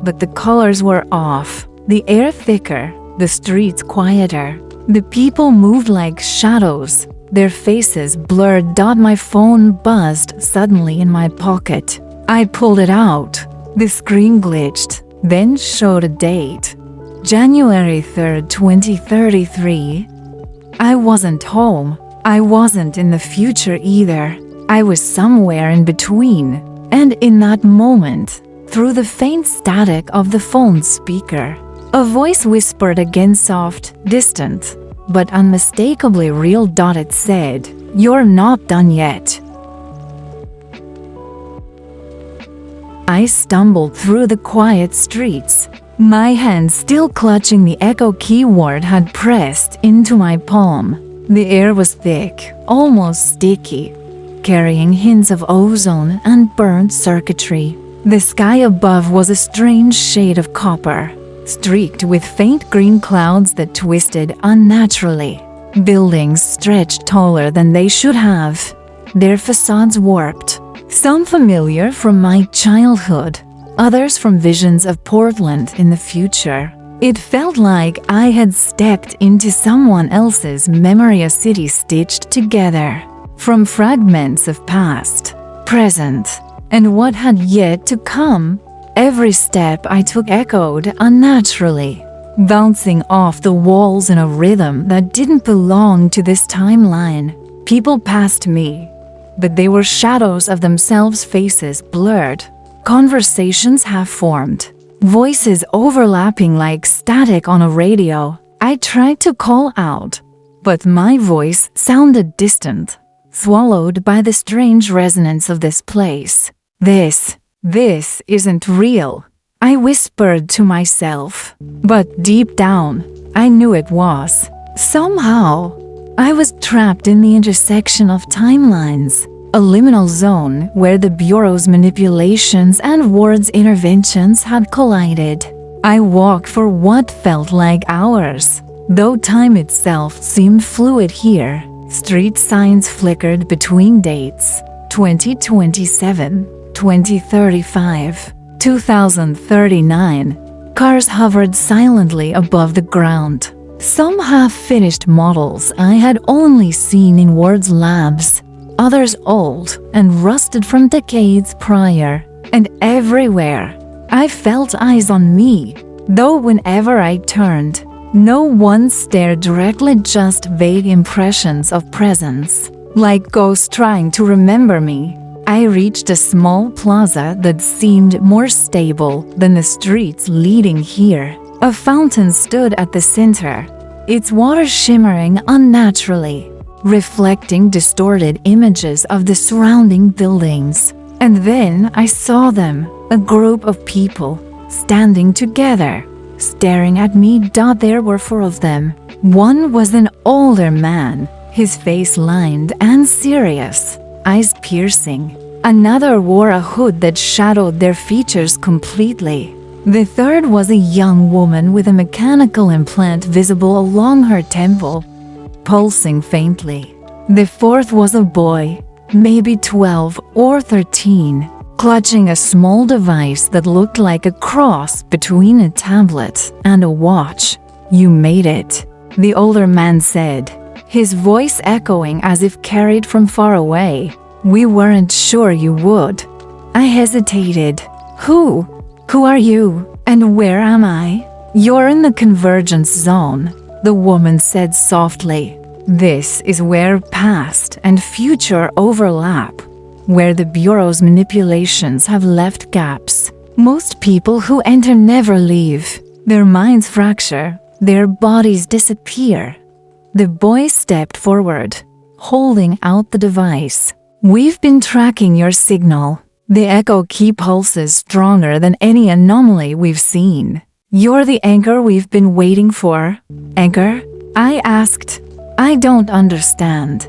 but the colors were off, the air thicker, the streets quieter. The people moved like shadows, their faces blurred. My phone buzzed suddenly in my pocket. I pulled it out. The screen glitched, then showed a date. January 3rd, 2033. I wasn't home. I wasn't in the future either. I was somewhere in between. And in that moment, through the faint static of the phone speaker, a voice whispered again, soft, distant, but unmistakably real. It said, "You're not done yet." I stumbled through the quiet streets, my hand still clutching the echo key Ward had pressed into my palm. The air was thick, almost sticky, carrying hints of ozone and burnt circuitry. The sky above was a strange shade of copper, streaked with faint green clouds that twisted unnaturally. Buildings stretched taller than they should have, their facades warped, some familiar from my childhood, others from visions of Portland in the future. It felt like I had stepped into someone else's memory, a city stitched together from fragments of past, present, and what had yet to come. Every step I took echoed unnaturally, bouncing off the walls in a rhythm that didn't belong to this timeline. People passed me, but they were shadows of themselves, faces blurred, conversations half-formed, voices overlapping like static on a radio. I tried to call out, but my voice sounded distant, swallowed by the strange resonance of this place. This isn't real, I whispered to myself. But deep down, I knew it was. Somehow, I was trapped in the intersection of timelines, a liminal zone where the Bureau's manipulations and Ward's interventions had collided. I walked for what felt like hours, though time itself seemed fluid here. Street signs flickered between dates: 2027, 2035, 2039. Cars hovered silently above the ground. Some half-finished models I had only seen in Ward's labs, others old and rusted from decades prior. And everywhere, I felt eyes on me, though whenever I turned, no one stared directly, just vague impressions of presence, like ghosts trying to remember me. I reached a small plaza that seemed more stable than the streets leading here. A fountain stood at the center, its water shimmering unnaturally, reflecting distorted images of the surrounding buildings. And then I saw them, a group of people, standing together, staring at me. There were four of them. One was an older man, his face lined and serious, eyes piercing. Another wore a hood that shadowed their features completely. The third was a young woman with a mechanical implant visible along her temple, pulsing faintly. The fourth was a boy, maybe 12 or 13, clutching a small device that looked like a cross between a tablet and a watch. "You made it," the older man said, his voice echoing as if carried from far away. "We weren't sure you would." I hesitated. Who are you? And where am I?" "You're in the convergence zone," the woman said softly. "This is where past and future overlap, where the Bureau's manipulations have left gaps. Most people who enter never leave. Their minds fracture, their bodies disappear." The boy stepped forward, holding out the device. "We've been tracking your signal. The echo key pulses stronger than any anomaly we've seen. You're the anchor we've been waiting for." "Anchor?" I asked. "I don't understand."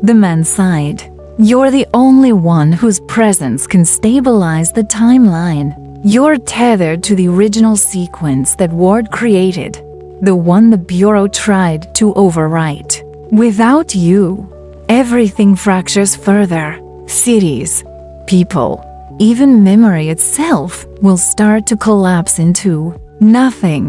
The man sighed. "You're the only one whose presence can stabilize the timeline. You're tethered to the original sequence that Ward created, the one the Bureau tried to overwrite. Without you, everything fractures further. Cities, people, even memory itself will start to collapse into nothing."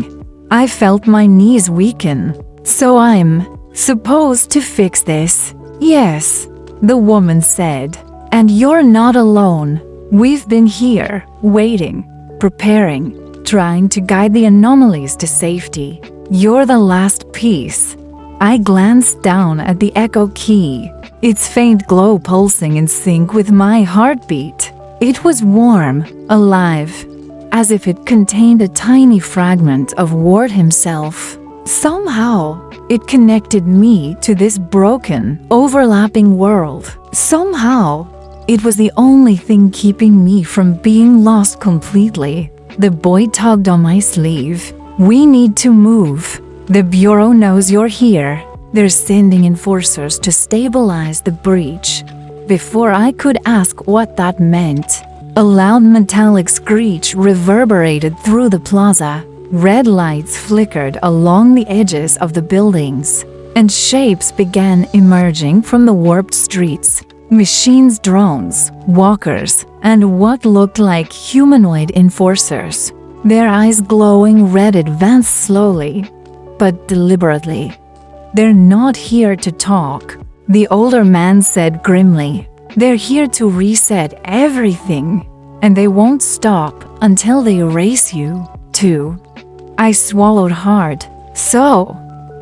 I felt my knees weaken. "So I'm supposed to fix this?" "Yes," the woman said. "And you're not alone. We've been here, waiting, preparing, trying to guide the anomalies to safety. You're the last piece." I glanced down at the echo key, its faint glow pulsing in sync with my heartbeat. It was warm, alive, as if it contained a tiny fragment of Ward himself. Somehow, it connected me to this broken, overlapping world. Somehow, it was the only thing keeping me from being lost completely. The boy tugged on my sleeve. "We need to move. The Bureau knows you're here. They're sending enforcers to stabilize the breach." Before I could ask what that meant, a loud metallic screech reverberated through the plaza. Red lights flickered along the edges of the buildings, and shapes began emerging from the warped streets. Machines, drones, walkers, and what looked like humanoid enforcers. Their eyes glowing red advanced slowly, but deliberately. "They're not here to talk," the older man said grimly. "They're here to reset everything, and they won't stop until they erase you, too." I swallowed hard. "So,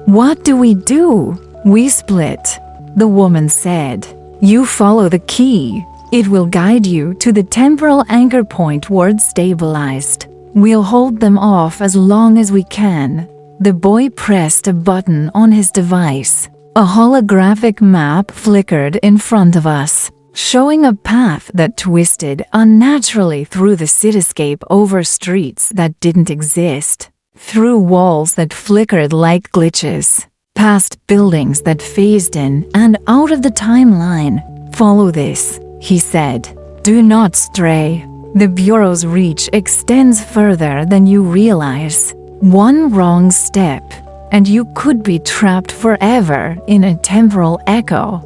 what do we do?" "We split," the woman said. "You follow the key. It will guide you to the temporal anchor point Ward stabilized. We'll hold them off as long as we can." The boy pressed a button on his device. A holographic map flickered in front of us, showing a path that twisted unnaturally through the cityscape, over streets that didn't exist, through walls that flickered like glitches, past buildings that phased in and out of the timeline. "Follow this," he said. "Do not stray. The Bureau's reach extends further than you realize. One wrong step, and you could be trapped forever in a temporal echo."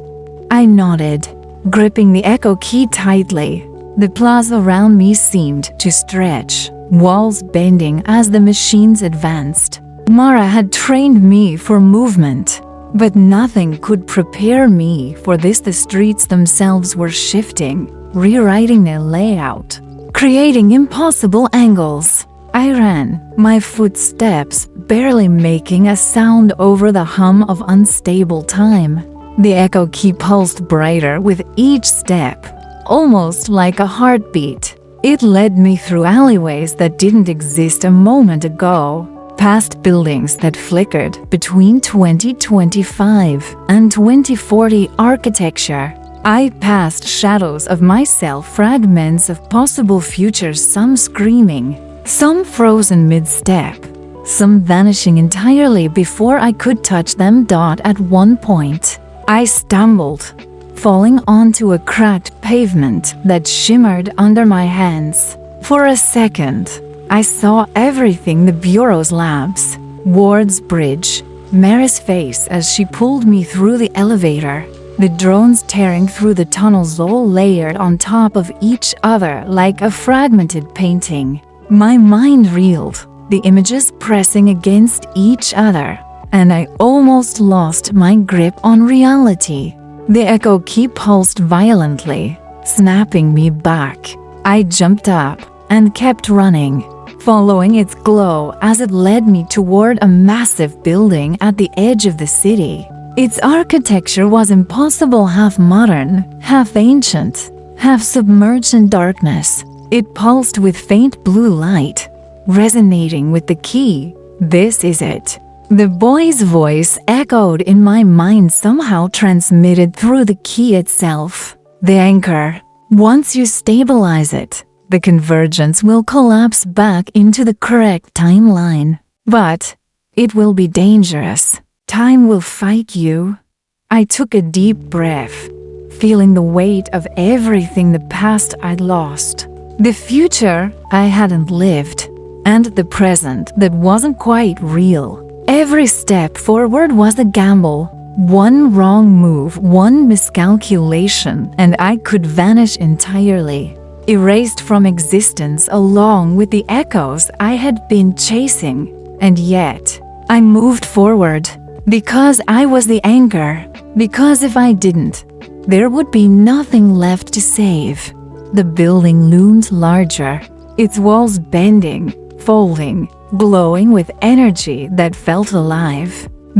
I nodded, gripping the echo key tightly. The plaza around me seemed to stretch, walls bending as the machines advanced. Mara had trained me for movement, but nothing could prepare me for this. The streets themselves were shifting, rewriting their layout, creating impossible angles. I ran, my footsteps barely making a sound over the hum of unstable time. The echo key pulsed brighter with each step, almost like a heartbeat. It led me through alleyways that didn't exist a moment ago, past buildings that flickered between 2025 and 2040 architecture. I passed shadows of myself, fragments of possible futures, some screaming, some frozen mid-step, some vanishing entirely before I could touch them. At one point, I stumbled, falling onto a cracked pavement that shimmered under my hands. For a second, I saw everything: the Bureau's labs, Ward's bridge, Mara's face as she pulled me through the elevator, the drones tearing through the tunnels, all layered on top of each other like a fragmented painting. My mind reeled, the images pressing against each other, and I almost lost my grip on reality. The echo key pulsed violently, snapping me back. I jumped up and kept running, following its glow as it led me toward a massive building at the edge of the city. Its architecture was impossible, half modern, half ancient, half submerged in darkness. It pulsed with faint blue light, resonating with the key. "This is it." The boy's voice echoed in my mind, somehow transmitted through the key itself. "The anchor. Once you stabilize it, the convergence will collapse back into the correct timeline. But it will be dangerous. Time will fight you." I took a deep breath, feeling the weight of everything the past I'd lost, the future I hadn't lived, and the present that wasn't quite real. Every step forward was a gamble. One wrong move, one miscalculation, and I could vanish entirely, erased from existence along with the echoes I had been chasing. And yet, I moved forward, because I was the anchor, because if I didn't, there would be nothing left to save. The building loomed larger, its walls bending, folding, glowing with energy that felt alive.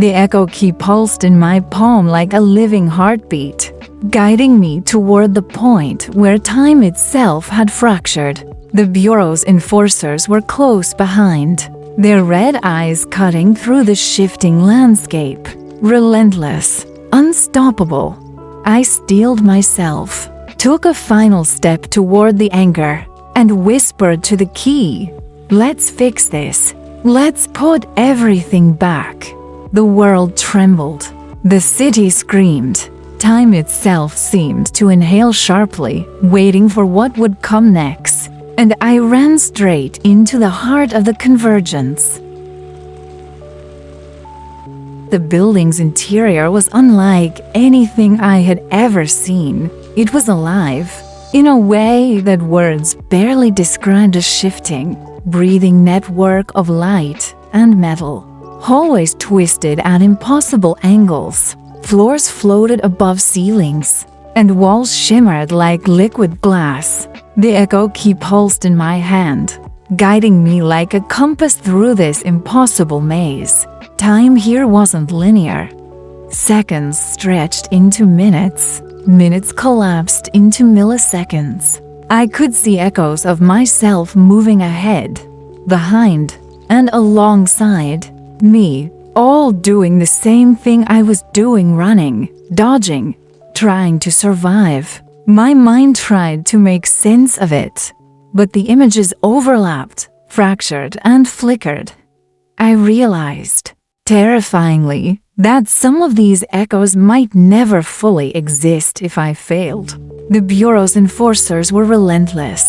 The echo key pulsed in my palm like a living heartbeat, guiding me toward the point where time itself had fractured. The Bureau's enforcers were close behind, their red eyes cutting through the shifting landscape, relentless, unstoppable. I steeled myself, took a final step toward the anchor, and whispered to the key, "Let's fix this. Let's put everything back." The world trembled. The city screamed. Time itself seemed to inhale sharply, waiting for what would come next. And I ran straight into the heart of the convergence. The building's interior was unlike anything I had ever seen. It was alive, in a way that words barely described. A shifting, breathing network of light and metal. Hallways twisted at impossible angles. Floors floated above ceilings, and walls shimmered like liquid glass. The echo key pulsed in my hand, guiding me like a compass through this impossible maze. Time here wasn't linear. Seconds stretched into minutes. Minutes collapsed into milliseconds. I could see echoes of myself moving ahead, behind, and alongside me, all doing the same thing I was doing, running, dodging, trying to survive. My mind tried to make sense of it, but the images overlapped, fractured, and flickered. I realized, terrifyingly, that some of these echoes might never fully exist if I failed. The Bureau's enforcers were relentless.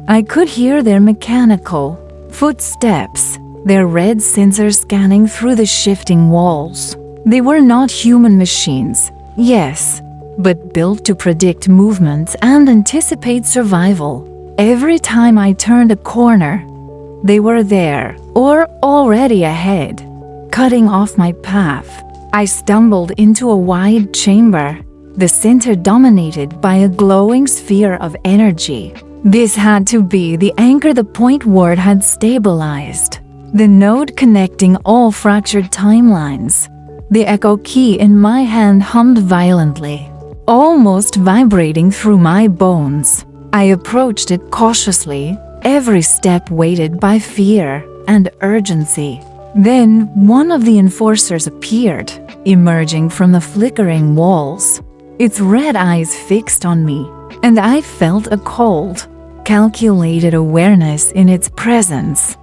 I could hear their mechanical footsteps, their red sensors scanning through the shifting walls. They were not human machines, yes, but built to predict movements and anticipate survival. Every time I turned a corner, they were there, or already ahead, cutting off my path. I stumbled into a wide chamber, the center dominated by a glowing sphere of energy. This had to be the anchor, the point Ward had stabilized, the node connecting all fractured timelines. The echo key in my hand hummed violently, almost vibrating through my bones. I approached it cautiously, every step weighted by fear and urgency. Then one of the enforcers appeared, emerging from the flickering walls, its red eyes fixed on me, and I felt a cold, calculated awareness in its presence.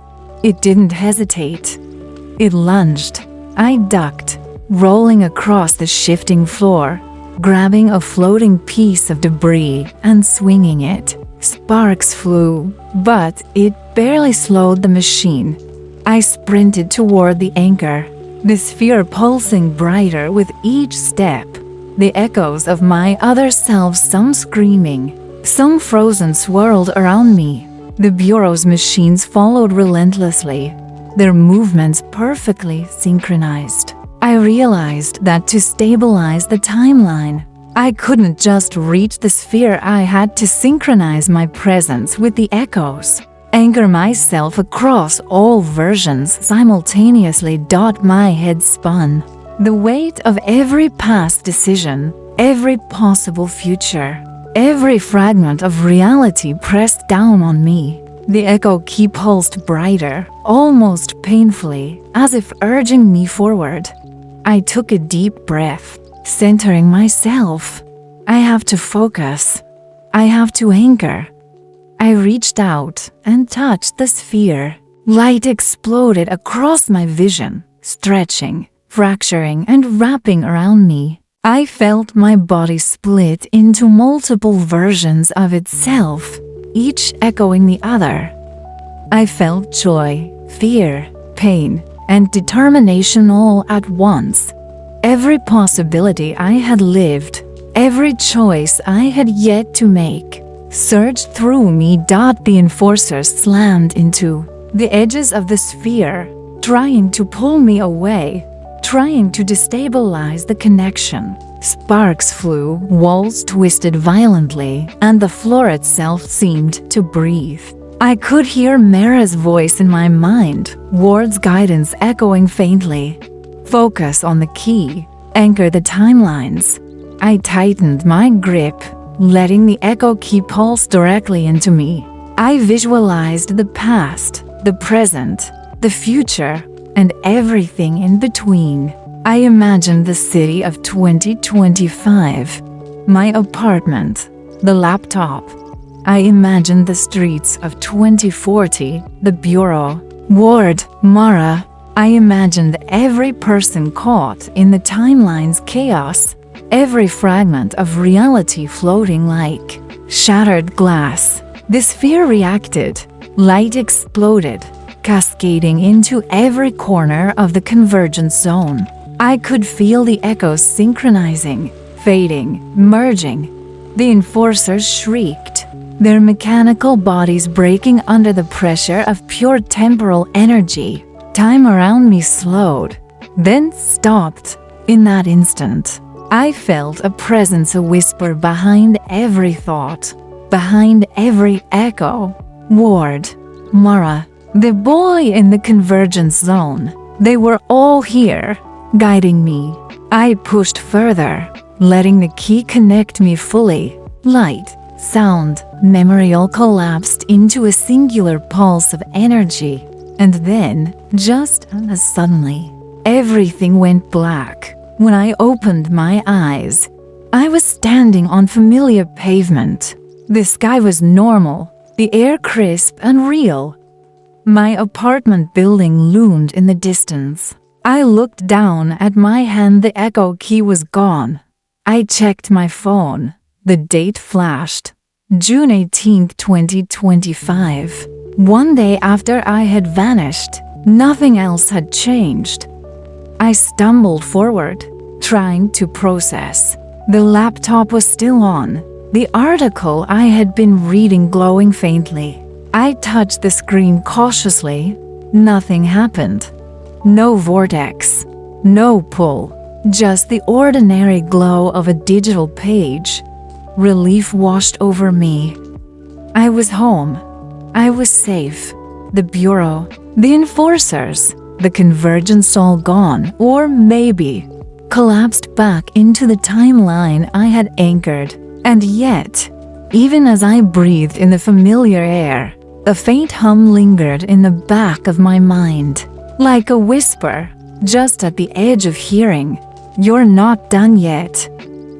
It didn't hesitate. It lunged. I ducked, rolling across the shifting floor, grabbing a floating piece of debris and swinging it. Sparks flew, but it barely slowed the machine. I sprinted toward the anchor, the sphere pulsing brighter with each step. The echoes of my other selves, some screaming, some frozen, swirled around me. The Bureau's machines followed relentlessly, their movements perfectly synchronized. I realized that to stabilize the timeline, I couldn't just reach the sphere. I had to synchronize my presence with the echoes, anchor myself across all versions simultaneously. My head spun. The weight of every past decision, every possible future, every fragment of reality pressed down on me. The echo key pulsed brighter, almost painfully, as if urging me forward. I took a deep breath, centering myself. I have to focus. I have to anchor. I reached out and touched the sphere. Light exploded across my vision, stretching, fracturing, and wrapping around me. I felt my body split into multiple versions of itself, each echoing the other. I felt joy, fear, pain, and determination all at once. Every possibility I had lived, every choice I had yet to make, surged through me. The enforcers slammed into the edges of the sphere, trying to pull me away, trying to destabilize the connection. Sparks flew, walls twisted violently, and the floor itself seemed to breathe. I could hear Mara's voice in my mind, Ward's guidance echoing faintly. Focus on the key, anchor the timelines. I tightened my grip, letting the echo key pulse directly into me. I visualized the past, the present, the future, and everything in between. I imagined the city of 2025, my apartment, the laptop. I imagined the streets of 2040, the bureau, Ward, Mara. I imagined every person caught in the timeline's chaos, every fragment of reality floating like shattered glass. The sphere reacted. Light exploded, cascading into every corner of the convergence zone. I could feel the echoes synchronizing, fading, merging. The enforcers shrieked, their mechanical bodies breaking under the pressure of pure temporal energy. Time around me slowed, then stopped. In that instant, I felt a presence, a whisper behind every thought, behind every echo. Ward, Mara, the boy in the convergence zone. They were all here, guiding me. I pushed further, letting the key connect me fully. Light, sound, memory all collapsed into a singular pulse of energy. And then, just as suddenly, everything went black. When I opened my eyes, I was standing on familiar pavement. The sky was normal, the air crisp and real. My apartment building loomed in the distance. I looked down at my hand. The echo key was gone. I checked my phone. The date flashed. June 18, 2025. One day after I had vanished, nothing else had changed. I stumbled forward, trying to process. The laptop was still on, the article I had been reading glowing faintly. I touched the screen cautiously. Nothing happened. No vortex, no pull, just the ordinary glow of a digital page. Relief washed over me. I was home. I was safe. The bureau, the enforcers, the convergence all gone, or maybe collapsed back into the timeline I had anchored. And yet, even as I breathed in the familiar air, a faint hum lingered in the back of my mind, like a whisper, just at the edge of hearing. You're not done yet.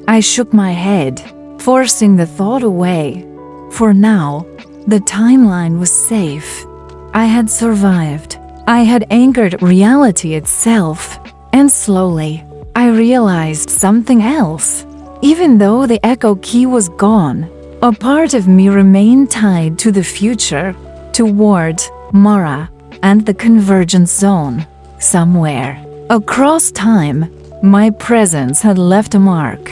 I shook my head, forcing the thought away. For now, the timeline was safe. I had survived. I had anchored reality itself. And slowly, I realized something else. Even though the echo key was gone, a part of me remained tied to the future, toward Mara and the convergence zone. Somewhere, across time, my presence had left a mark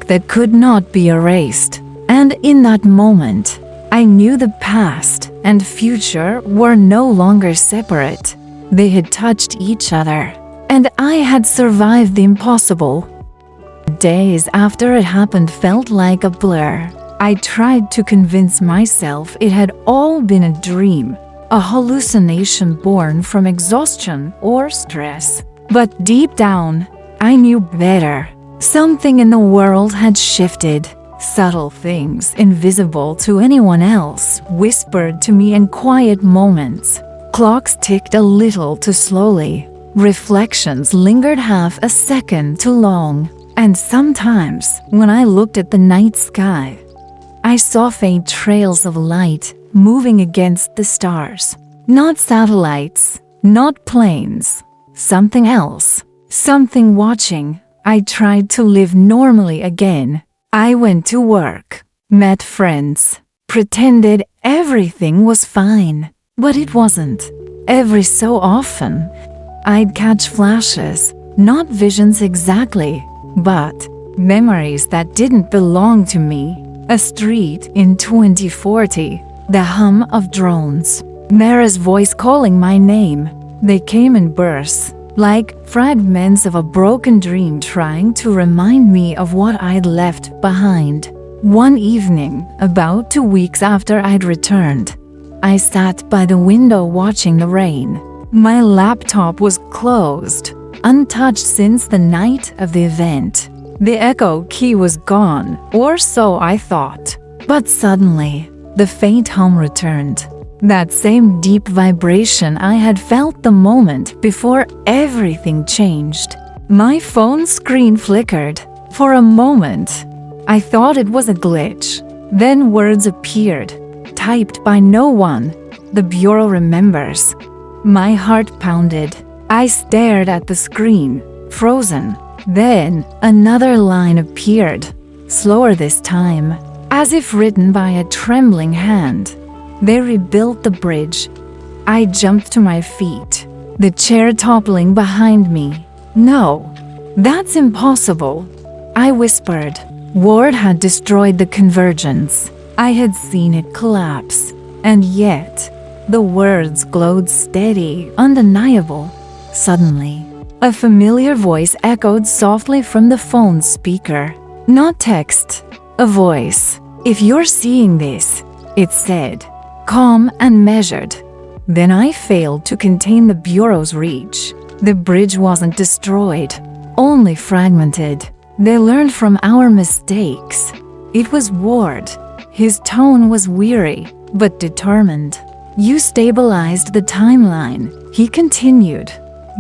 that could not be erased. And in that moment, I knew the past and future were no longer separate. They had touched each other. and I had survived the impossible. Days after it happened felt like a blur. I tried to convince myself it had all been a dream, a hallucination born from exhaustion or stress. But deep down, I knew better. Something in the world had shifted. Subtle things invisible to anyone else whispered to me in quiet moments. Clocks ticked a little too slowly. Reflections lingered half a second too long. And sometimes, when I looked at the night sky, I saw faint trails of light moving against the stars. Not satellites, not planes. Something else. Something watching. I tried to live normally again. I went to work, met friends, pretended everything was fine. But it wasn't. Every so often, I'd catch flashes, not visions exactly, but memories that didn't belong to me. A street in 2040, the hum of drones, Mara's voice calling my name. They came in bursts, like fragments of a broken dream trying to remind me of what I'd left behind. One evening, about 2 weeks after I'd returned, I sat by the window watching the rain. My laptop was closed, untouched since the night of the event. The Echo key was gone, or so I thought. But suddenly, the faint hum returned. That same deep vibration I had felt the moment before everything changed. My phone screen flickered. For a moment, I thought it was a glitch. Then words appeared, typed by no one. The Bureau remembers. My heart pounded. I stared at the screen, frozen. Then another line appeared, slower this time, as if written by a trembling hand. They rebuilt the bridge. I jumped to my feet, the chair toppling behind me. No, that's impossible, I whispered. Ward had destroyed the convergence. I had seen it collapse. And yet, the words glowed steady, undeniable. Suddenly, a familiar voice echoed softly from the phone's speaker. Not text, a voice. If you're seeing this, it said, calm and measured. Then I failed to contain the Bureau's reach. The bridge wasn't destroyed, only fragmented. They learned from our mistakes. It was Ward. His tone was weary, but determined. You stabilized the timeline, he continued.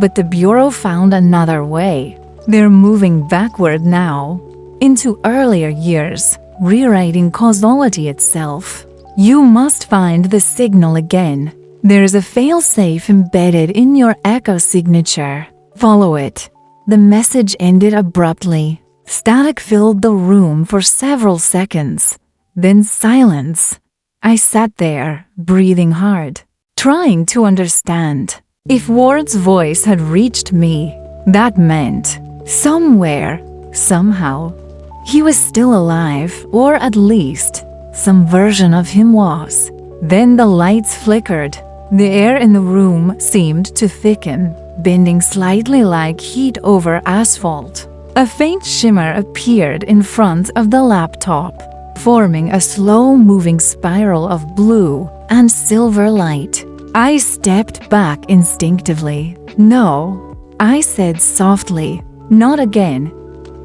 But the Bureau found another way. They're moving backward now, into earlier years, rewriting causality itself. You must find the signal again. There's a failsafe embedded in your Echo signature. Follow it. The message ended abruptly. Static filled the room for several seconds. Then silence. I sat there, breathing hard, trying to understand. If Ward's voice had reached me, that meant somewhere, somehow, he was still alive, or at least some version of him was. Then the lights flickered. The air in the room seemed to thicken, bending slightly like heat over asphalt. A faint shimmer appeared in front of the laptop, forming a slow-moving spiral of blue and silver light. I stepped back instinctively. No, I said softly, not again.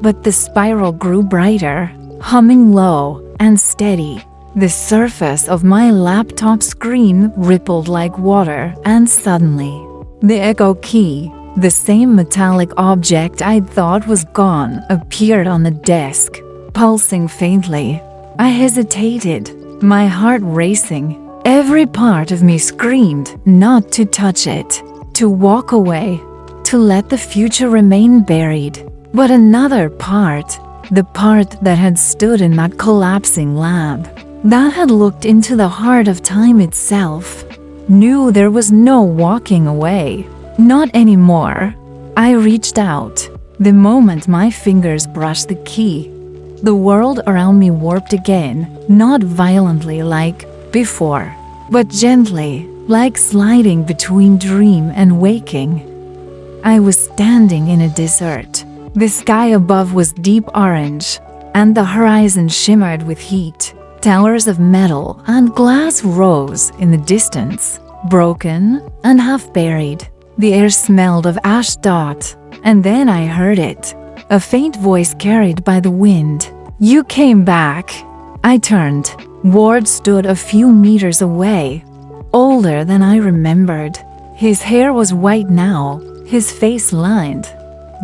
But the spiral grew brighter, humming low and steady. The surface of my laptop screen rippled like water, and suddenly, the Echo key, the same metallic object I'd thought was gone, appeared on the desk, pulsing faintly. I hesitated, my heart racing. Every part of me screamed not to touch it, to walk away, to let the future remain buried. But another part, the part that had stood in that collapsing lab, that had looked into the heart of time itself, knew there was no walking away. Not anymore. I reached out. The moment my fingers brushed the key, the world around me warped again, not violently like before, but gently, like sliding between dream and waking. I was standing in a desert. The sky above was deep orange, and the horizon shimmered with heat. Towers of metal and glass rose in the distance, broken and half buried. The air smelled of Ashdod, and then I heard it, a faint voice carried by the wind. "You came back." I turned. Ward stood a few meters away, older than I remembered. His hair was white now, his face lined,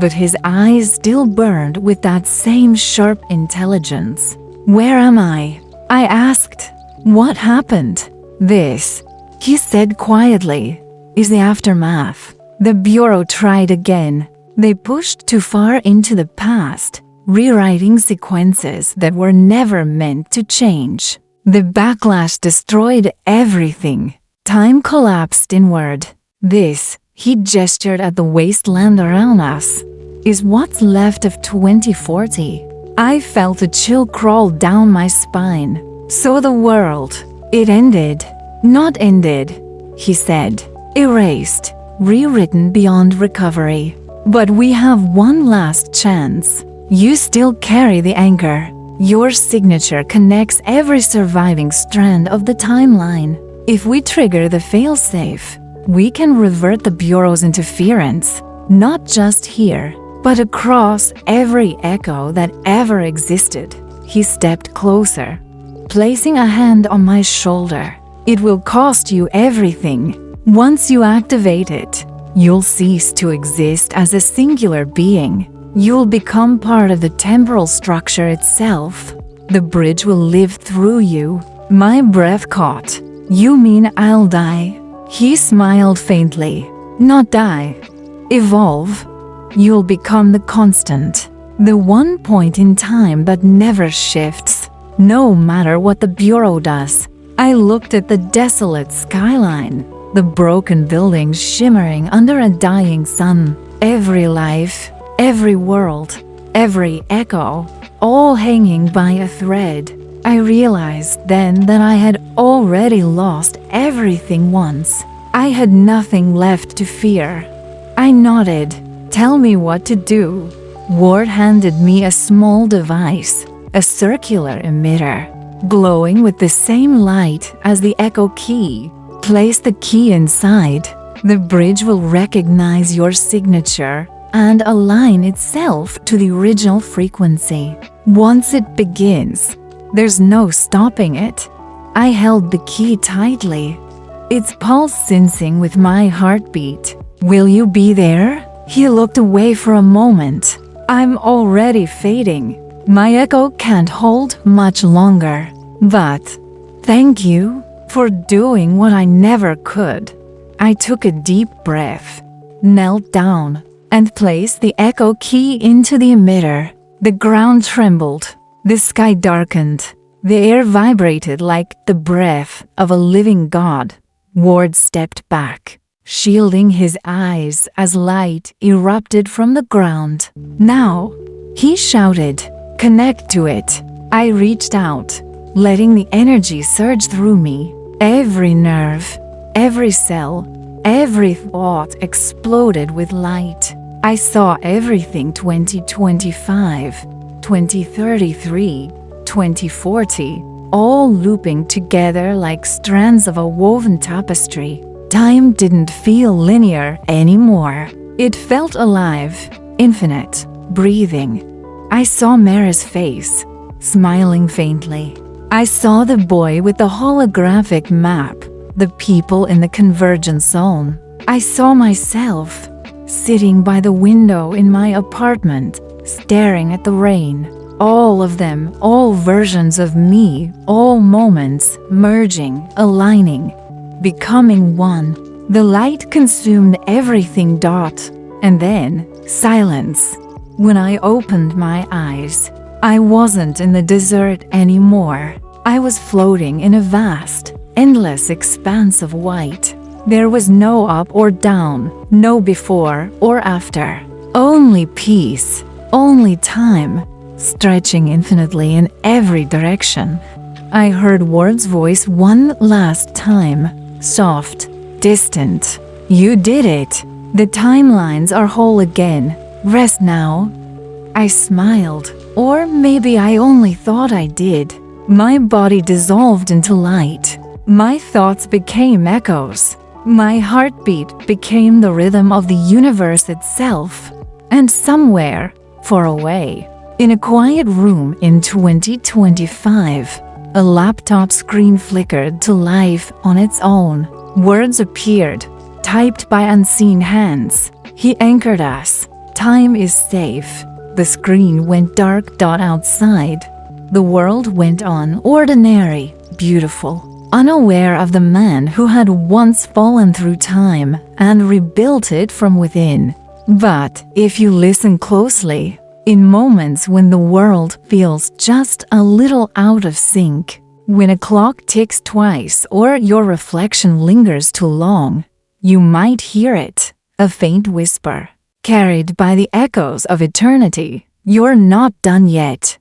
but his eyes still burned with that same sharp intelligence. "Where am I?" I asked. "What happened?" "This," he said quietly, "is the aftermath." The Bureau tried again. They pushed too far into the past, rewriting sequences that were never meant to change. The backlash destroyed everything. Time collapsed inward. "This," he gestured at the wasteland around us, "is what's left of 2040. I felt a chill crawl down my spine. "So the world, it ended." "Not ended," he said. "Erased, rewritten beyond recovery. But we have one last chance. You still carry the anchor. Your signature connects every surviving strand of the timeline. If we trigger the failsafe, we can revert the Bureau's interference, not just here, but across every echo that ever existed." He stepped closer, placing a hand on my shoulder. "It will cost you everything. Once you activate it, you'll cease to exist as a singular being. You'll become part of the temporal structure itself. The bridge will live through you." My breath caught. "You mean I'll die?" He smiled faintly. "Not die. Evolve. You'll become the constant. The one point in time that never shifts, no matter what the Bureau does." I looked at the desolate skyline, the broken buildings shimmering under a dying sun. Every life, every world, every echo, all hanging by a thread. I realized then that I had already lost everything once. I had nothing left to fear. I nodded. "Tell me what to do." Ward handed me a small device, a circular emitter, glowing with the same light as the echo key. "Place the key inside. The bridge will recognize your signature and align itself to the original frequency. Once it begins, there's no stopping it." I held the key tightly, its pulse syncing with my heartbeat. "Will you be there?" He looked away for a moment. "I'm already fading. My echo can't hold much longer. But thank you for doing what I never could." I took a deep breath, knelt down, and placed the echo key into the emitter. The ground trembled. The sky darkened. The air vibrated like the breath of a living god. Ward stepped back, shielding his eyes as light erupted from the ground. "Now," he shouted, "connect to it." I reached out, letting the energy surge through me. Every nerve, every cell, every thought exploded with light. I saw everything 2025, 2033, 2040, all looping together like strands of a woven tapestry. Time didn't feel linear anymore. It felt alive, infinite, breathing. I saw Mara's face, smiling faintly. I saw the boy with the holographic map, the people in the convergence zone. I saw myself, sitting by the window in my apartment, staring at the rain. All of them, all versions of me, all moments, merging, aligning, becoming one. The light consumed everything. And then, silence. When I opened my eyes, I wasn't in the desert anymore. I was floating in a vast, endless expanse of white. There was no up or down, no before or after. Only peace, only time, stretching infinitely in every direction. I heard Ward's voice one last time, soft, distant. "You did it. The timelines are whole again. Rest now. I smiled. Or maybe I only thought I did. My body dissolved into light. My thoughts became echoes. My heartbeat became the rhythm of the universe itself. And somewhere, far away, in a quiet room in 2025, a laptop screen flickered to life on its own. Words appeared, typed by unseen hands. He anchored us. Time is safe. The screen went dark. Outside, the world went on, ordinary, beautiful, unaware of the man who had once fallen through time and rebuilt it from within. But if you listen closely, in moments when the world feels just a little out of sync, when a clock ticks twice or your reflection lingers too long, you might hear it, a faint whisper, carried by the echoes of eternity. You're not done yet.